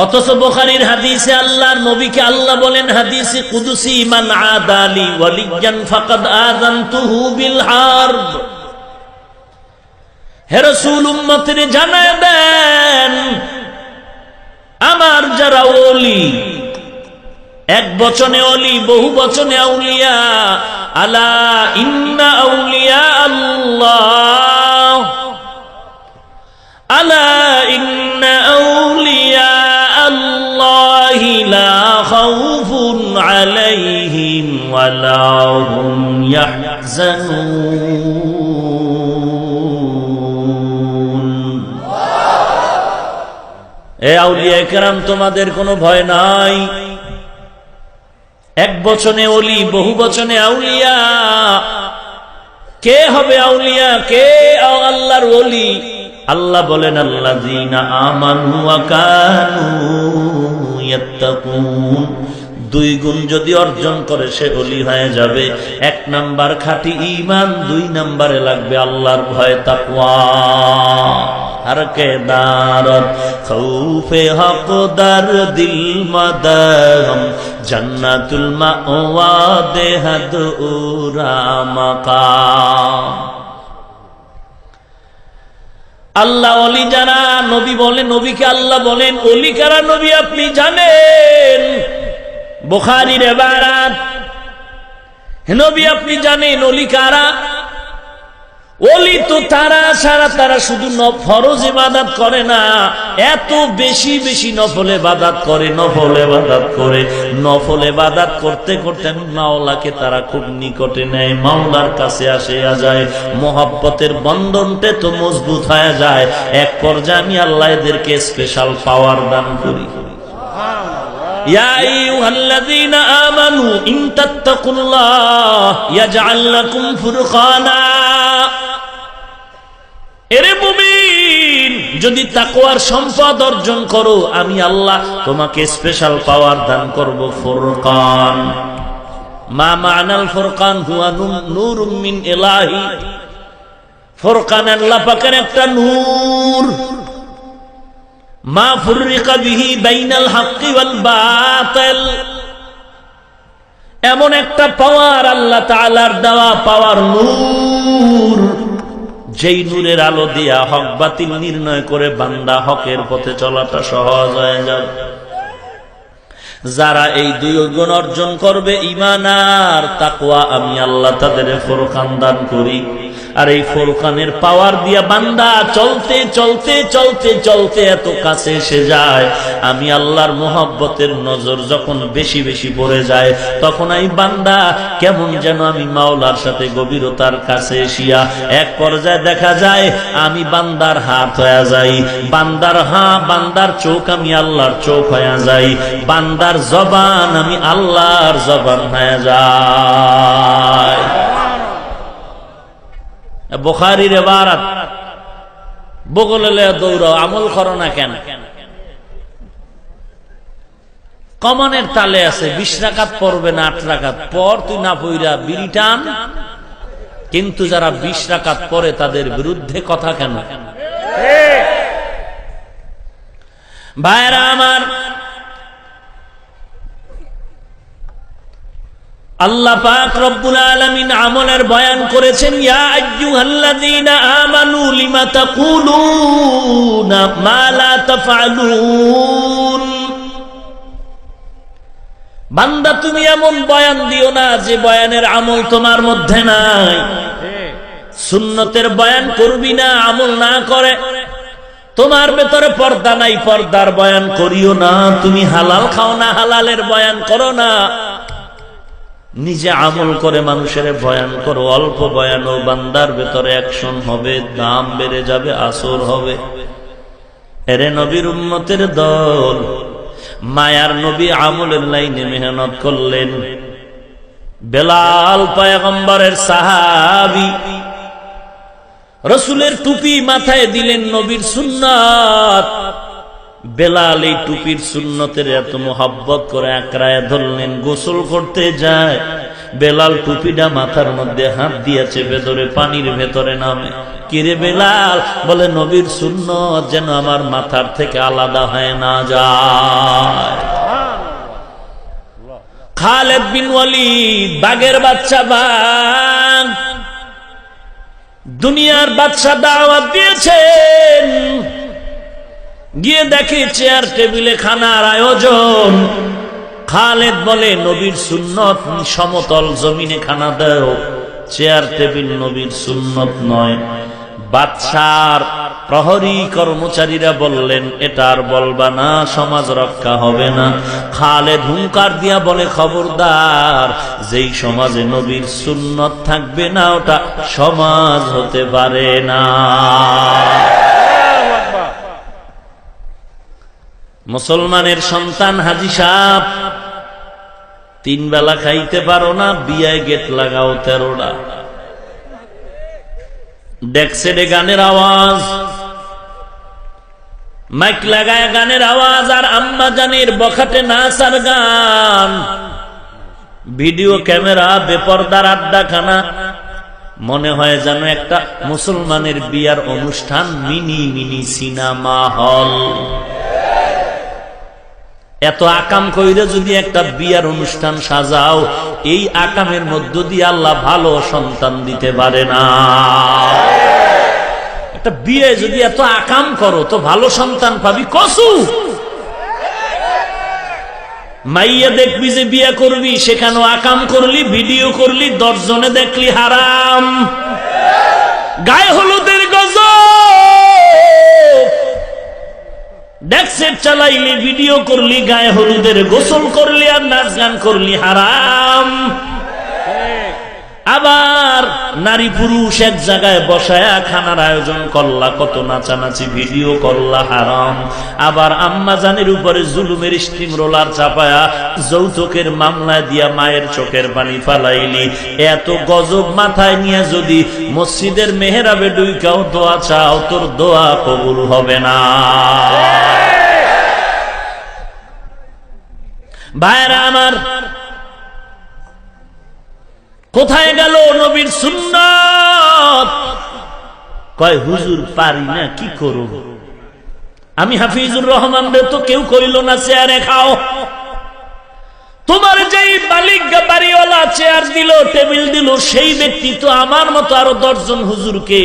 অথচ বুখারীর হাদিসে আল্লাহর নবীকে আল্লাহ বলেন হাদিসে কুদসি, মান আদালি ওয়ালিয়ান ফাকাদ আযানতুহু বিল হারব। হে রাসূল, উম্মতের জানায় দেন আমার যারা ওলি, এক বচনে ওলি, বহু বচনে আউলিয়া, আলা ইন্না আউলিয়া আল্লাহ, আলা ইন্না আউলিয়া আল্লাহি লা খাউফুন আলাইহিম ওয়া লা হুম ইয়াহজানুন। এ আউলিয়া কেরাম, তোমাদের কোনো ভয় নাই। এক বচনে ওলি, বহু বচনে আউলিয়া। কে হবে আউলিয়া, কে আল্লাহর ওলি? আল্লাহ বলেন আল্লাযীনা আমানু ওয়া কানু ইয়াত্তাকুন, 2 গুণ যদি অর্জন করে সে ওলি হয়ে যাবে। 1 নাম্বার খাঁটি ঈমান, 2 নাম্বারে লাগবে আল্লাহর ভয় তাকওয়া। हर के दारत खौफे हक दर दिल मदम जन्नतुल मावा देहद उरा मकाम। আল্লাহ ওলি যারা, নবী বলেন, নবীকে আল্লাহ বলেন ওলি কারা নবী আপনি জানেন? বুখারীর ইবারাত, নবী আপনি জানেন ওলি কারা? ওলি তো তারা সারা তারা শুধু ফরজ ইবাদত করে না, এত বেশি বেশি নফল ইবাদত করে, নফল ইবাদত করে, নফল ইবাদত করতে করতে মাওলাকে তারা খুব নিকটে নেয়, মাওলার কাছে আসে যায়, মোহাব্বতের বন্ধনটা তো মজবুত হয়ে যায়। এক পর্যায়ে আমি আল্লাহ এদেরকে স্পেশাল পাওয়ার দান করি। ইয়া আইয়ুহাল্লাযীনা আমানু ইন তাত্তাকুল্লাহ ইয়াজআল লাকুম ফুরকানা। এরে মুমিন, যদি তাকওয়ার সম্পদ অর্জন করো আমি আল্লাহ তোমাকে স্পেশাল পাওয়ার দান করব, ফুরকান। মা মা'নাল ফুরকান হুয়া নূরুম মিন ইলাহি। ফুরকান আল্লাহ পাকের একটা নূর। মা ফুররিকা বিহি বাইনাল হাক্কি ওয়াল বাতিল, এমন একটা পাওয়ার আল্লাহ তাআলার দেওয়া পাওয়ার নূর, যেই নূরের আলো দিয়া হক বাতিল নির্ণয় করে বান্দা হকের পথে চলাটা সহজ হয়ে যাবে। যারা এই 2 গুণ অর্জন করবে, ঈমান আর তাকওয়া, আমি আল্লাহ তাদের ফুরকান দান করি। আর এই ফুরকানের পাওয়ার দিয়া বান্দা চলতে চলতে চলতে চলতে এত কাছে এসে যায়, আমি আল্লাহর মোহাব্বতের নজর যখন বেশি বেশি পড়ে যায়, তখন এই বান্দা কেমন যেন আমি মাওলার সাথে গভীরতার কাছে এসিয়া এক পর্যায়ে দেখা যায় আমি বান্দার হাত হয়ে যাই, বান্দার চোখ আমি আল্লাহর চোখ হয়ে যাই, বান্দার জবান আমি আল্লাহর জবান হয়ে যাই। বুখারীর ইবারাত, বগলে দৌড়াও, আমল করো না কেন? কমানের তালে আছে 20 রাকাত পড়বে না 8 রাকাত পর, তুই না পইরা বিড়ি টান। কিন্তু যারা 20 রাকাত পড়ে তাদের বিরুদ্ধে কথা কেন? ভাইরা আমার, আল্লাহ পাক রব্বুল আলামিন আমলের বয়ান করেছেন, ইয়া আইয়ুহাল্লাযীনা আমানু লিমা তাকুলুনা মা লা তাফআলুন। বান্দা তুমি এমন বয়ান দিও না যে বয়ানের আমল তোমার মধ্যে নাই। সুন্নতের বয়ান করবি না, আমল না করে। তোমার ভেতরে পর্দা নাই, পর্দার বয়ান করিও না। তুমি হালাল খাও না, হালালের বয়ান করো না। নিজে আমল করে মানুষের বয়ান করো। অল্প বয়ানও বান্দার ভেতরে অ্যাকশন হবে, দাম বেড়ে যাবে, আসর হবে। এরে নবীর উম্মতের দল, মায়ার নবী আমলের লাইনে মেহনত করলেন। বেলাল পয়গম্বরের সাহাবী, রাসূলের টুপি মাথায় দিলেন, নবীর সুন্নাত। বেলাল এই টুপির সুন্নতের এত মোহাব্বত করে আকড়ায় ধরলেন। গোসল করতে যায়, বেলাল টুপিটা মাথার মধ্যে হাত দিয়েছে, ভেতরে পানির ভেতরে নামে। কিরে বেলাল? বলে নবীর সুন্নত যেন আমার মাথার থেকে আলাদা হয়ে না যায়। খালেদ বিন ওয়ালিদ, বাঘের বাচ্চা বাঘ, দুনিয়ার বাদশা দাওয়াত দিয়েছেন। গিয়ে দেখে চেয়ার টেবিলে খানার আয়োজন। খালেদ বলে নবীর সুন্নত সমতল জমিনে খানা দাও, চেয়ার টেবিল নবীর সুন্নত নয়। বাদশার প্রহরী কর্মচারীরা বললেন, এটা আর বলবা না, সমাজ রক্ষা হবে না। খালেদ হুঙ্কার দিয়া বলে, খবরদার, যেই সমাজে নবীর সুন্নত থাকবে না ওটা সমাজ হতে পারে না। মুসলমানের সন্তান হাজী সাহেব, 3 বেলা খাইতে পারো না, বিয়ায় গেট লাগাও 13টা। ডেক্সেডে গানের আওয়াজ, মাইক লাগায় গানের আওয়াজ আর আম্মা জানের বখাটে নাচ আর গান, ভিডিও ক্যামেরা, বেপরদার আড্ডাখানা, মনে হয় যেন একটা মুসলমানের বিয়ার অনুষ্ঠান, মিনি মিনি সিনেমা হল। এত আকাম কইরে যদি একটা বিয়ার অনুষ্ঠান সাজাও, এই আকামের মধ্য দিয়ে আল্লাহ ভালো সন্তান দিতে পারে না। একটা বিয়ে যদি এত আকাম করো তো ভালো সন্তান পাবি কসু। মাইয়া দেখবি যে বিয়ে করবি, সেখানেও আকাম করলি, ভিডিও করলি, 10 জনে দেখলি হারাম। গায়ে হলুদের গজব, ডেকসেট চালাইলি, ভিডিও করলি, গায়ে হলুদের গোসল করলি আর নাচ গান করলি, হারাম। আবার নারী পুরুষ এক জায়গায় বসায়া খানার আয়োজন করলা, কত নাচানাচি ভিডিও করলা, হারাম। আবার আম্মা জানের উপরে জুলুমের স্টিম রোলার চাপায়া যৌতুকের মামলা দিয়া মায়ের চোখের পানি ফালাইলি। এত গজব মাথায় নিয়ে যদি মসজিদের মেহরাবে ডুইকাও দোয়া চাও, তোর দোয়া কবুল হবে না। ভাইরা আমার, কোথায় গেল নবীর সুন্নাত? কয় হুজুর পারি না, কি করব? আমি হাফিজুর রহমান রে তো কেউ কইল না চেয়ারে খাও। তোমার যেই মালিক বাড়িওয়ালা চেয়ার দিল, টেবিল দিল, সেই ব্যক্তি তো আমার মতো আরো 10 জন হুজুরকে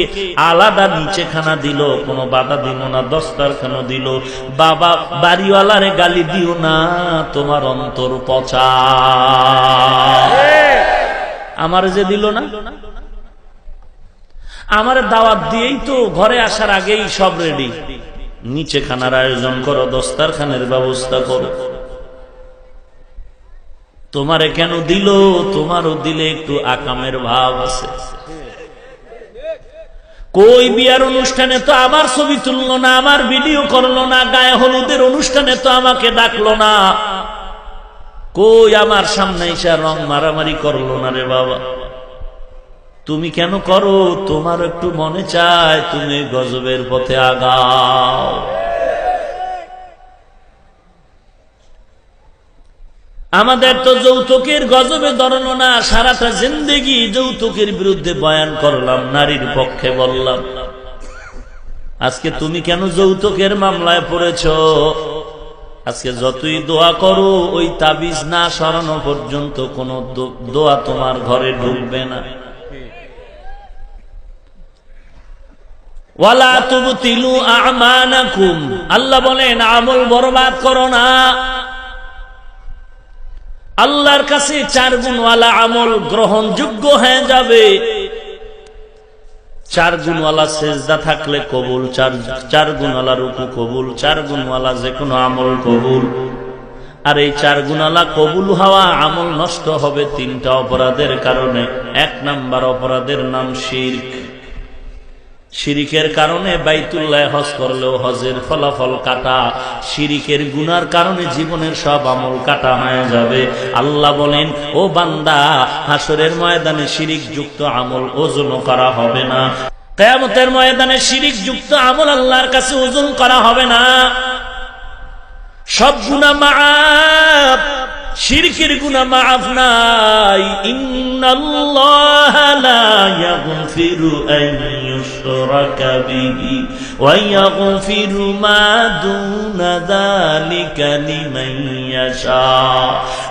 আলাদা নিচে খানা দিল, কোনো বাধা দিল না, দস্তারখানা দিল। বাবা বাড়িওয়ালারে গালি দিও না, তোমার অন্তর পচা। আমার যে দিল না, আমার দাওয়াত দিয়েই তো ঘরে আসার আগেই সব রেডি, নিচে খানার আয়োজন করো, দস্তারখানের ব্যবস্থা করো। তোমারে কেন দিল? তোমারও দিলে একটু আকামের ভাব আছে। কই বিয়ার অনুষ্ঠানে তো আমার ছবি তুললো না, আমার ভিডিও করলো না, গায়ে হলুদের অনুষ্ঠানে তো আমাকে ডাকলো না, কই আমার সামনে এসে রং মারামারি করলো না রে বাবা। তুমি কেন করো? তোমার একটু মনে চায় তুমি গজবের পথে আগাও। আমাদের তো যৌতুকের গজবে ধরলো না, সারাটা জিন্দেগি যৌতুকের বিরুদ্ধে বয়ান করলাম, নারীর পক্ষে বললাম। আজকে তুমি কেন যৌতুকের মামলায় পড়েছ? আজকে যতই দোয়া করো, ওই তাবিজ না সরানো পর্যন্ত কোন দোয়া তোমার ঘরে ঢুকবে না। ওয়ালা তুবতিলু আমানাকুম, আল্লাহ বলেন আমল বরবাদ করো না। আল্লাহর কাছে 4 গুণওয়ালা আমল গ্রহণযোগ্য হয়ে যাবে। 4 গুণওয়ালা সেজদা থাকলে কবুল, 4 গুণওয়ালা রুকু কবুল, 4 গুণওয়ালা যে কোনো আমল কবুল। আর এই 4 গুণওয়ালা কবুল হওয়া আমল নষ্ট হবে 3টা অপরাধের কারণে। 1 নাম্বার অপরাধের নাম শিরক। শিরিকের কারণে বাইতুল্লাহ হজ করলেও হজের ফলাফল কাটা, শিরিকের গুনার কারণে জীবনের সব আমল কাটা হয়ে যাবে। আল্লাহ বলেন, ও বান্দা, হাসরের ময়দানে শিরিক যুক্ত আমল ওজন করা হবে না। কিয়ামতের ময়দানে শিরিক যুক্ত আমল আল্লাহর কাছে ওজন করা হবে না। সব গুনাহ মাফ, শিরকের গুনাহ মাফ নাই। ইন্নাল্লাহা লা ইয়াগফিরু আন ইউশরাকা বিহি ওয়া ইয়াগফিরু মা দুনা যালিকা লিমান ইয়াশা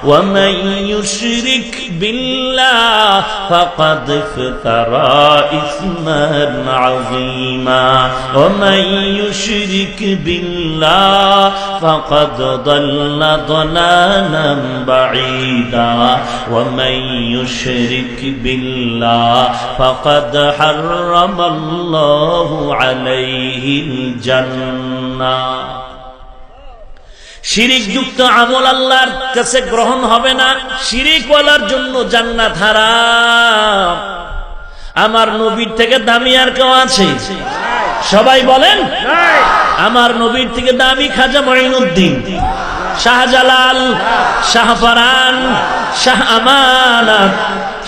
ওয়া মান ইউশরিক বিল্লাহি ফাকাদ ইফতারা ইসমান আযীমা ওয়া মান ইউশরিক বিল্লাহি ফাকাদ দাল্লা দালালান بعيدا ومن يشرك بالله فقد حرم الله عليه الجنة। শিরিক যুক্ত আমল আল্লাহর কাছে গ্রহণ হবে না। শিরিকওয়ালার জন্য জান্নাত হারাম। আমার নবীর থেকে দামি আর কেউ আছে? সবাই বলেন। আমার নবীর থেকে দামি খাজা মঈনুদ্দিন, শাহজালাল, শাহফরান, শাহ আমানত,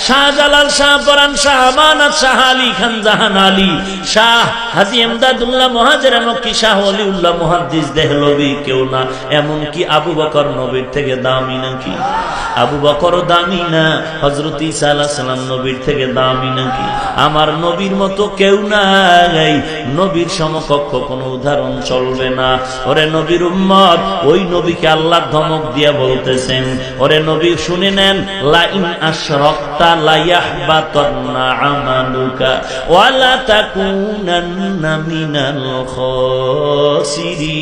শাহজালাল, শাহ পরান, শাহ আমানত, শাহ আলী খান জাহান আলী, শাহ হাজী এমদাদুল্লাহ মুহাজির মক্কি, শাহ ওলিউল্লাহ মুহাদ্দিস দেহলভী কেউ না। এমনকি আবু বকর নবীর থেকে দামি নাকি? আবু বকর দামি না? হযরত ঈসা আলাইহিস সালাম নবীর থেকে দামি নাকি? আমার নবীর মতো কেউ নাই, নবীর সমকক্ষ কোনো উদাহরণ চলবে না। ওরে নবীর উম্মত, ওই নবীকে আল্লাহ ধমক দিয়ে বলতেছেন, ওরে নবী শুনে নেন, লা ইন আশরাকতা লা ইয়াহবাতান্না আমালুকা ওয়া লা তাকুনান্না মিনাল খাসিরিন।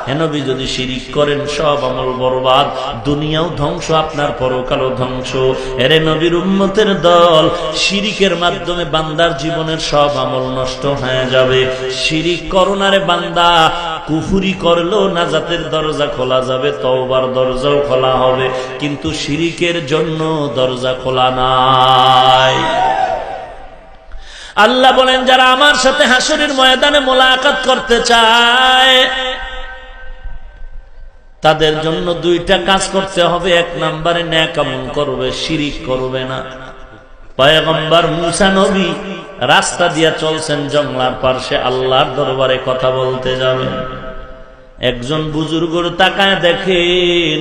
হে নবী, যদি শিরিক করেন সব আমল বরবাদ, দুনিয়াও ধ্বংস, আপনার পরকালও ধ্বংস। এরে নবীর উম্মতের দল, শিরিকের মাধ্যমে বান্দার জীবনের সব আমল নষ্ট হয়ে যাবে। শিরিক করোনারে বান্দা, কুফরি করলেও নাজাতের দরজা খোলা যাবে, তওবার দরজাও খোলা হবে, কিন্তু শিরিকের জন্য দরজা খোলা নাই। আল্লাহ বলেন, যারা আমার সাথে হাসরের ময়দানে মোলাকাত করতে চায় তাদের জন্য দুইটা কাজ করতে হবে। এক নম্বরে নেক আমল করবে, শিরিক করবে না। পয়গম্বর মুসা নবী রাস্তা দিয়ে চলছেন জঙ্গলার পাশে, আল্লাহর দরবারে কথা বলতে যাবেন। একজন বুজুর্গর তাকায় দেখেন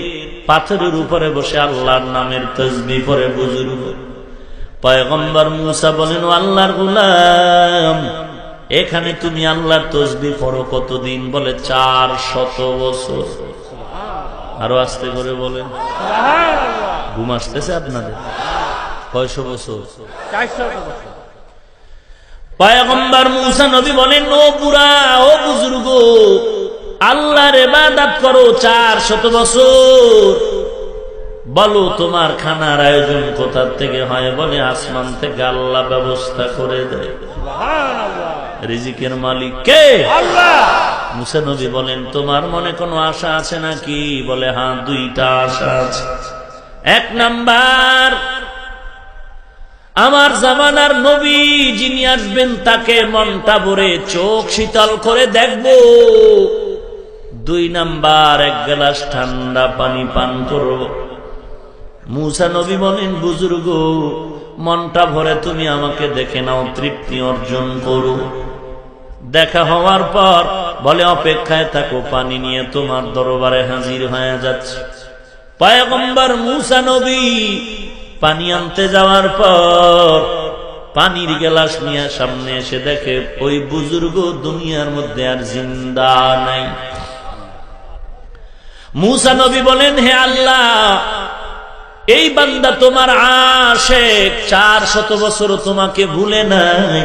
পাথরের উপরে বসে আল্লাহর নামের তাসবিহ পড়ে বুজুর্গ। পয়গম্বর মুসা বলেন, ও আল্লাহর গোলাম, এখানে তুমি আল্লাহর তাসবিহ পড়ো কতদিন? বলে 400 বছর। আরো আস্তে করে বলেন। ঘুম আসতেছে আপনাদের? কয়শো বছর? 400 বছর। পয়গম্বর মুসা নবী বলেন, ও বুড়া, ও বুজুর্গ, আল্লাহর ইবাদত করো 400 বছর। বলো তোমার খানার আয়োজন কোথা থেকে হয়? বলে আসমান থেকে আল্লাহ ব্যবস্থা করে দেয়। সুবহানাল্লাহ। রিজিকের মালিক কে? আল্লাহ। মুসা নবী বলেন, তোমার মনে কোনো আশা আছে নাকি? বলে, হ্যাঁ, দুইটা আশা আছে। এক নাম্বার, আমার জামানার নবী যিনি আসবেন তাকে মনটা ভরে চোখ শীতল করে দেখব। দুই নাম্বার, এক গ্লাস ঠান্ডা পানি পান করব। মুসা নবী বলেন, বুজুর্গ, মনটা ভরে তুমি আমাকে দেখে নাও, তৃপ্তি অর্জন করো। দেখা হওয়ার পর বলে, অপেক্ষায় থাকো, পানি নিয়ে তোমার দরবারে হাজির হয়ে যাচ্ছে। পয়গম্বর মুসা নবী পানি আনতে যাওয়ার পর পানির গ্লাস নিয়ে সামনে এসে দেখে ওই বুজুর্গ দুনিয়ার মধ্যে আর জিন্দা নাই। মুসা নবী বলেন, হে আল্লাহ, এই বান্দা তোমার আশিক, 400 বছর তোমাকে ভুলে নাই,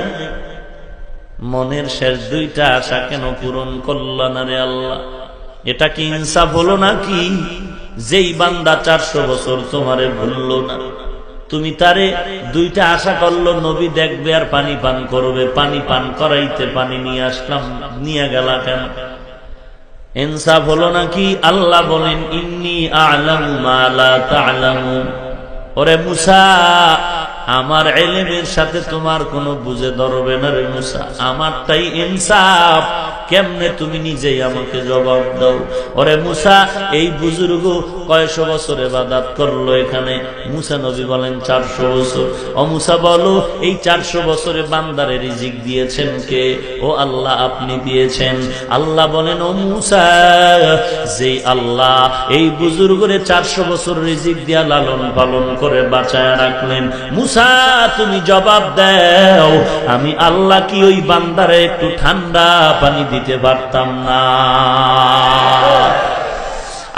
মনের শেষ দুইটা আশা কেন পূরণ করলা না রে আল্লাহ? এটা কি ইনসাফ হলো নাকি? যেই বান্দা 400 বছর তোমারে ভুললো না, তুমি তারে দুইটা আশা করলো, নবী দেখবে আর পানি পান করবে, পানি পান করাইতে পানি নিয়ে আসলাম, নিয়ে গেলা কেন? ইনসাফ হলো নাকি? আল্লাহ বলেন, ইন্নী আ'লামু মা লা তা'লামুন। ওরে মুসা, আমার ইলমের সাথে তোমার কোনো বুঝে ধরবে না রে মুসা, আমারটাই ইনসাফ। কেমনে তুমি নিজেই আমাকে জবাব দাও। ওরে মুসা, এই বুজুর্গ কয়শো বছর ইবাদত করলো এখানে? মুসা নবী বলেন 400 বছর। ও মুসা বলো, এই 400 বছরে বান্দারে রিজিক দিয়েছেন কে? ও আল্লাহ, আপনি দিয়েছেন। আল্লাহ বলেন, ও মুসা, যেই আল্লাহ এই বুজুর্গরে 400 বছর রিজিক দিয়া লালন পালন করে বাঁচায় রাখলেন, মুসা তুমি জবাব দাও, আমি আল্লাহ কি ওই বান্দারে একটু ঠান্ডা পানি দিতে পারতাম না?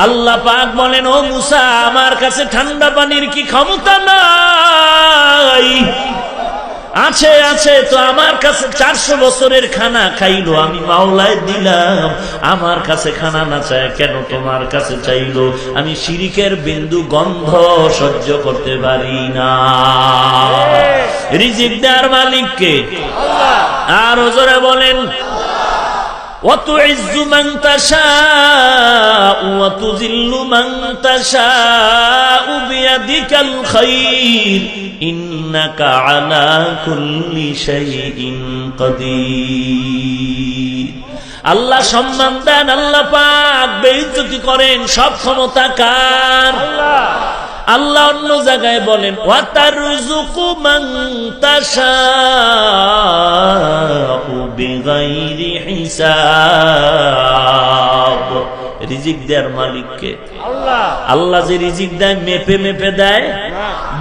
আল্লাহ পাক বলেন, ও মুসা, আমার কাছে ঠান্ডা পানির কি ক্ষমতা নাই? আছে, আছে তো। আমার কাছে 400 বছরের খানা খাইলো, আমি মাওলায় দিলাম। আমার কাছে খানা না চায় কেন তোমার কাছে চাইলো? আমি শিরিকের বিন্দু গন্ধ সহ্য করতে পারি না। রিজিক দেওয়ার মালিক কে? আল্লাহ। আর জোরে বলেন, وَتُعِزُّ مَن تَشَاءُ وَتُذِلُّ مَن تَشَاءُ بِيَدِكَ الْخَيْرُ إِنَّكَ عَلَى كُلِّ شَيْءٍ قَدِيرٌ। আল্লাহ সম্মান দেন, আল্লাহ পাক বেইজ্জতি করেন, সব ক্ষমতা কার? আল্লাহ অন্য জায়গায় বলেন ওয়াতারযুকু মান তাশাউ বিগাইরি হিসাব। রিজিক দেয়ার মালিক কে? আল্লাহ। আল্লাহ যে রিজিক দেয় মেপে মেপে দেয়,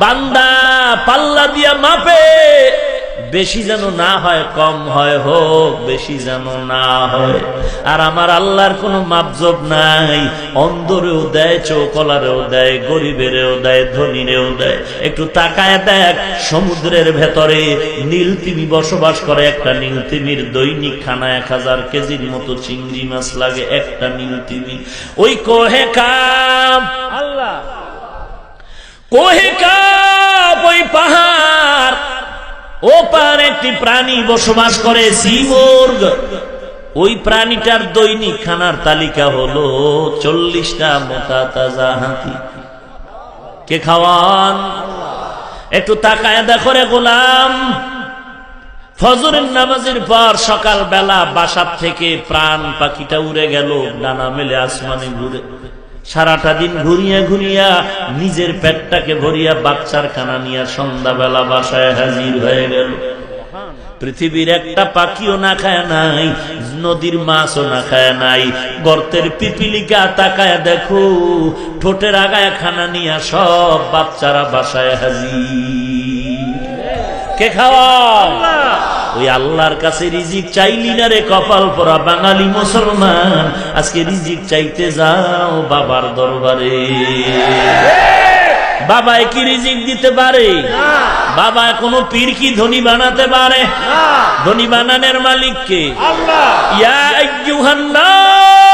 বান্দা পাল্লা দিয়া মাপে, বেশি যেন না হয়, কম হয় হোক, বেশি যেন না হয়। আর আমার আল্লাহর কোনো মাপজব নাই, অন্ধরেও দেয়, চৌকলারেও দেয়, গরিবেরও দেয়, ধনীরেও দেয়। একটু তাকায় দেখ, সমুদ্রের ভেতরে নীল তিমি বসবাস করে। একটা নীল তিমির দৈনিক খানা 1000 কেজির মতো চিংড়ি মাছ লাগে, একটা নীল তিমি। ওই কোহে কাপ, আল্লাহ কোহে কাপ, ওই পাহাড়, ও পার একটি প্রাণী বসবাস করে, সিমুর্গ। ওই প্রাণীটার দৈনিক খানার তালিকা হলো 40টা মোটা তাজা হাতি। কে খাওয়ান? একটু তাকায় দেখো রে গোলাম, ফজরের নামাজের পর সকাল বেলা বাসার থেকে প্রাণ পাখিটা উড়ে গেল, ডানা মেলে আসমানে ঘুরে। সারাটা দিন ঘুরিয়া ঘুরিয়া নিজের পেটটাকে ভরিয়া বাচ্চার খানা নিয়ে সন্ধ্যাবেলা বাসায় হাজির হয়ে গেল। পৃথিবীর একটা পাখিও না খায় নাই, নদীর মাছও না খায় নাই। গর্তের পিপিলিকা তাকায় দেখো, ঠোঁটের আগায় খানা নিয়ে সব বাচ্চারা বাসায় হাজির। কে খাওয়া? ওই আল্লাহর কাছে রিজিক চাইলি না রে কপাল পরা বাঙালি মুসলমান, আজকে রিজিক চাইতে যাও বাবার দরবারে। বাবায় কি রিজিক দিতে পারে? বাবা কোনো পীর কি ধনী বানাতে পারে? ধনী বানানোর মালিক কে? আল্লাহ। ইয়া আইয়ুহান নাস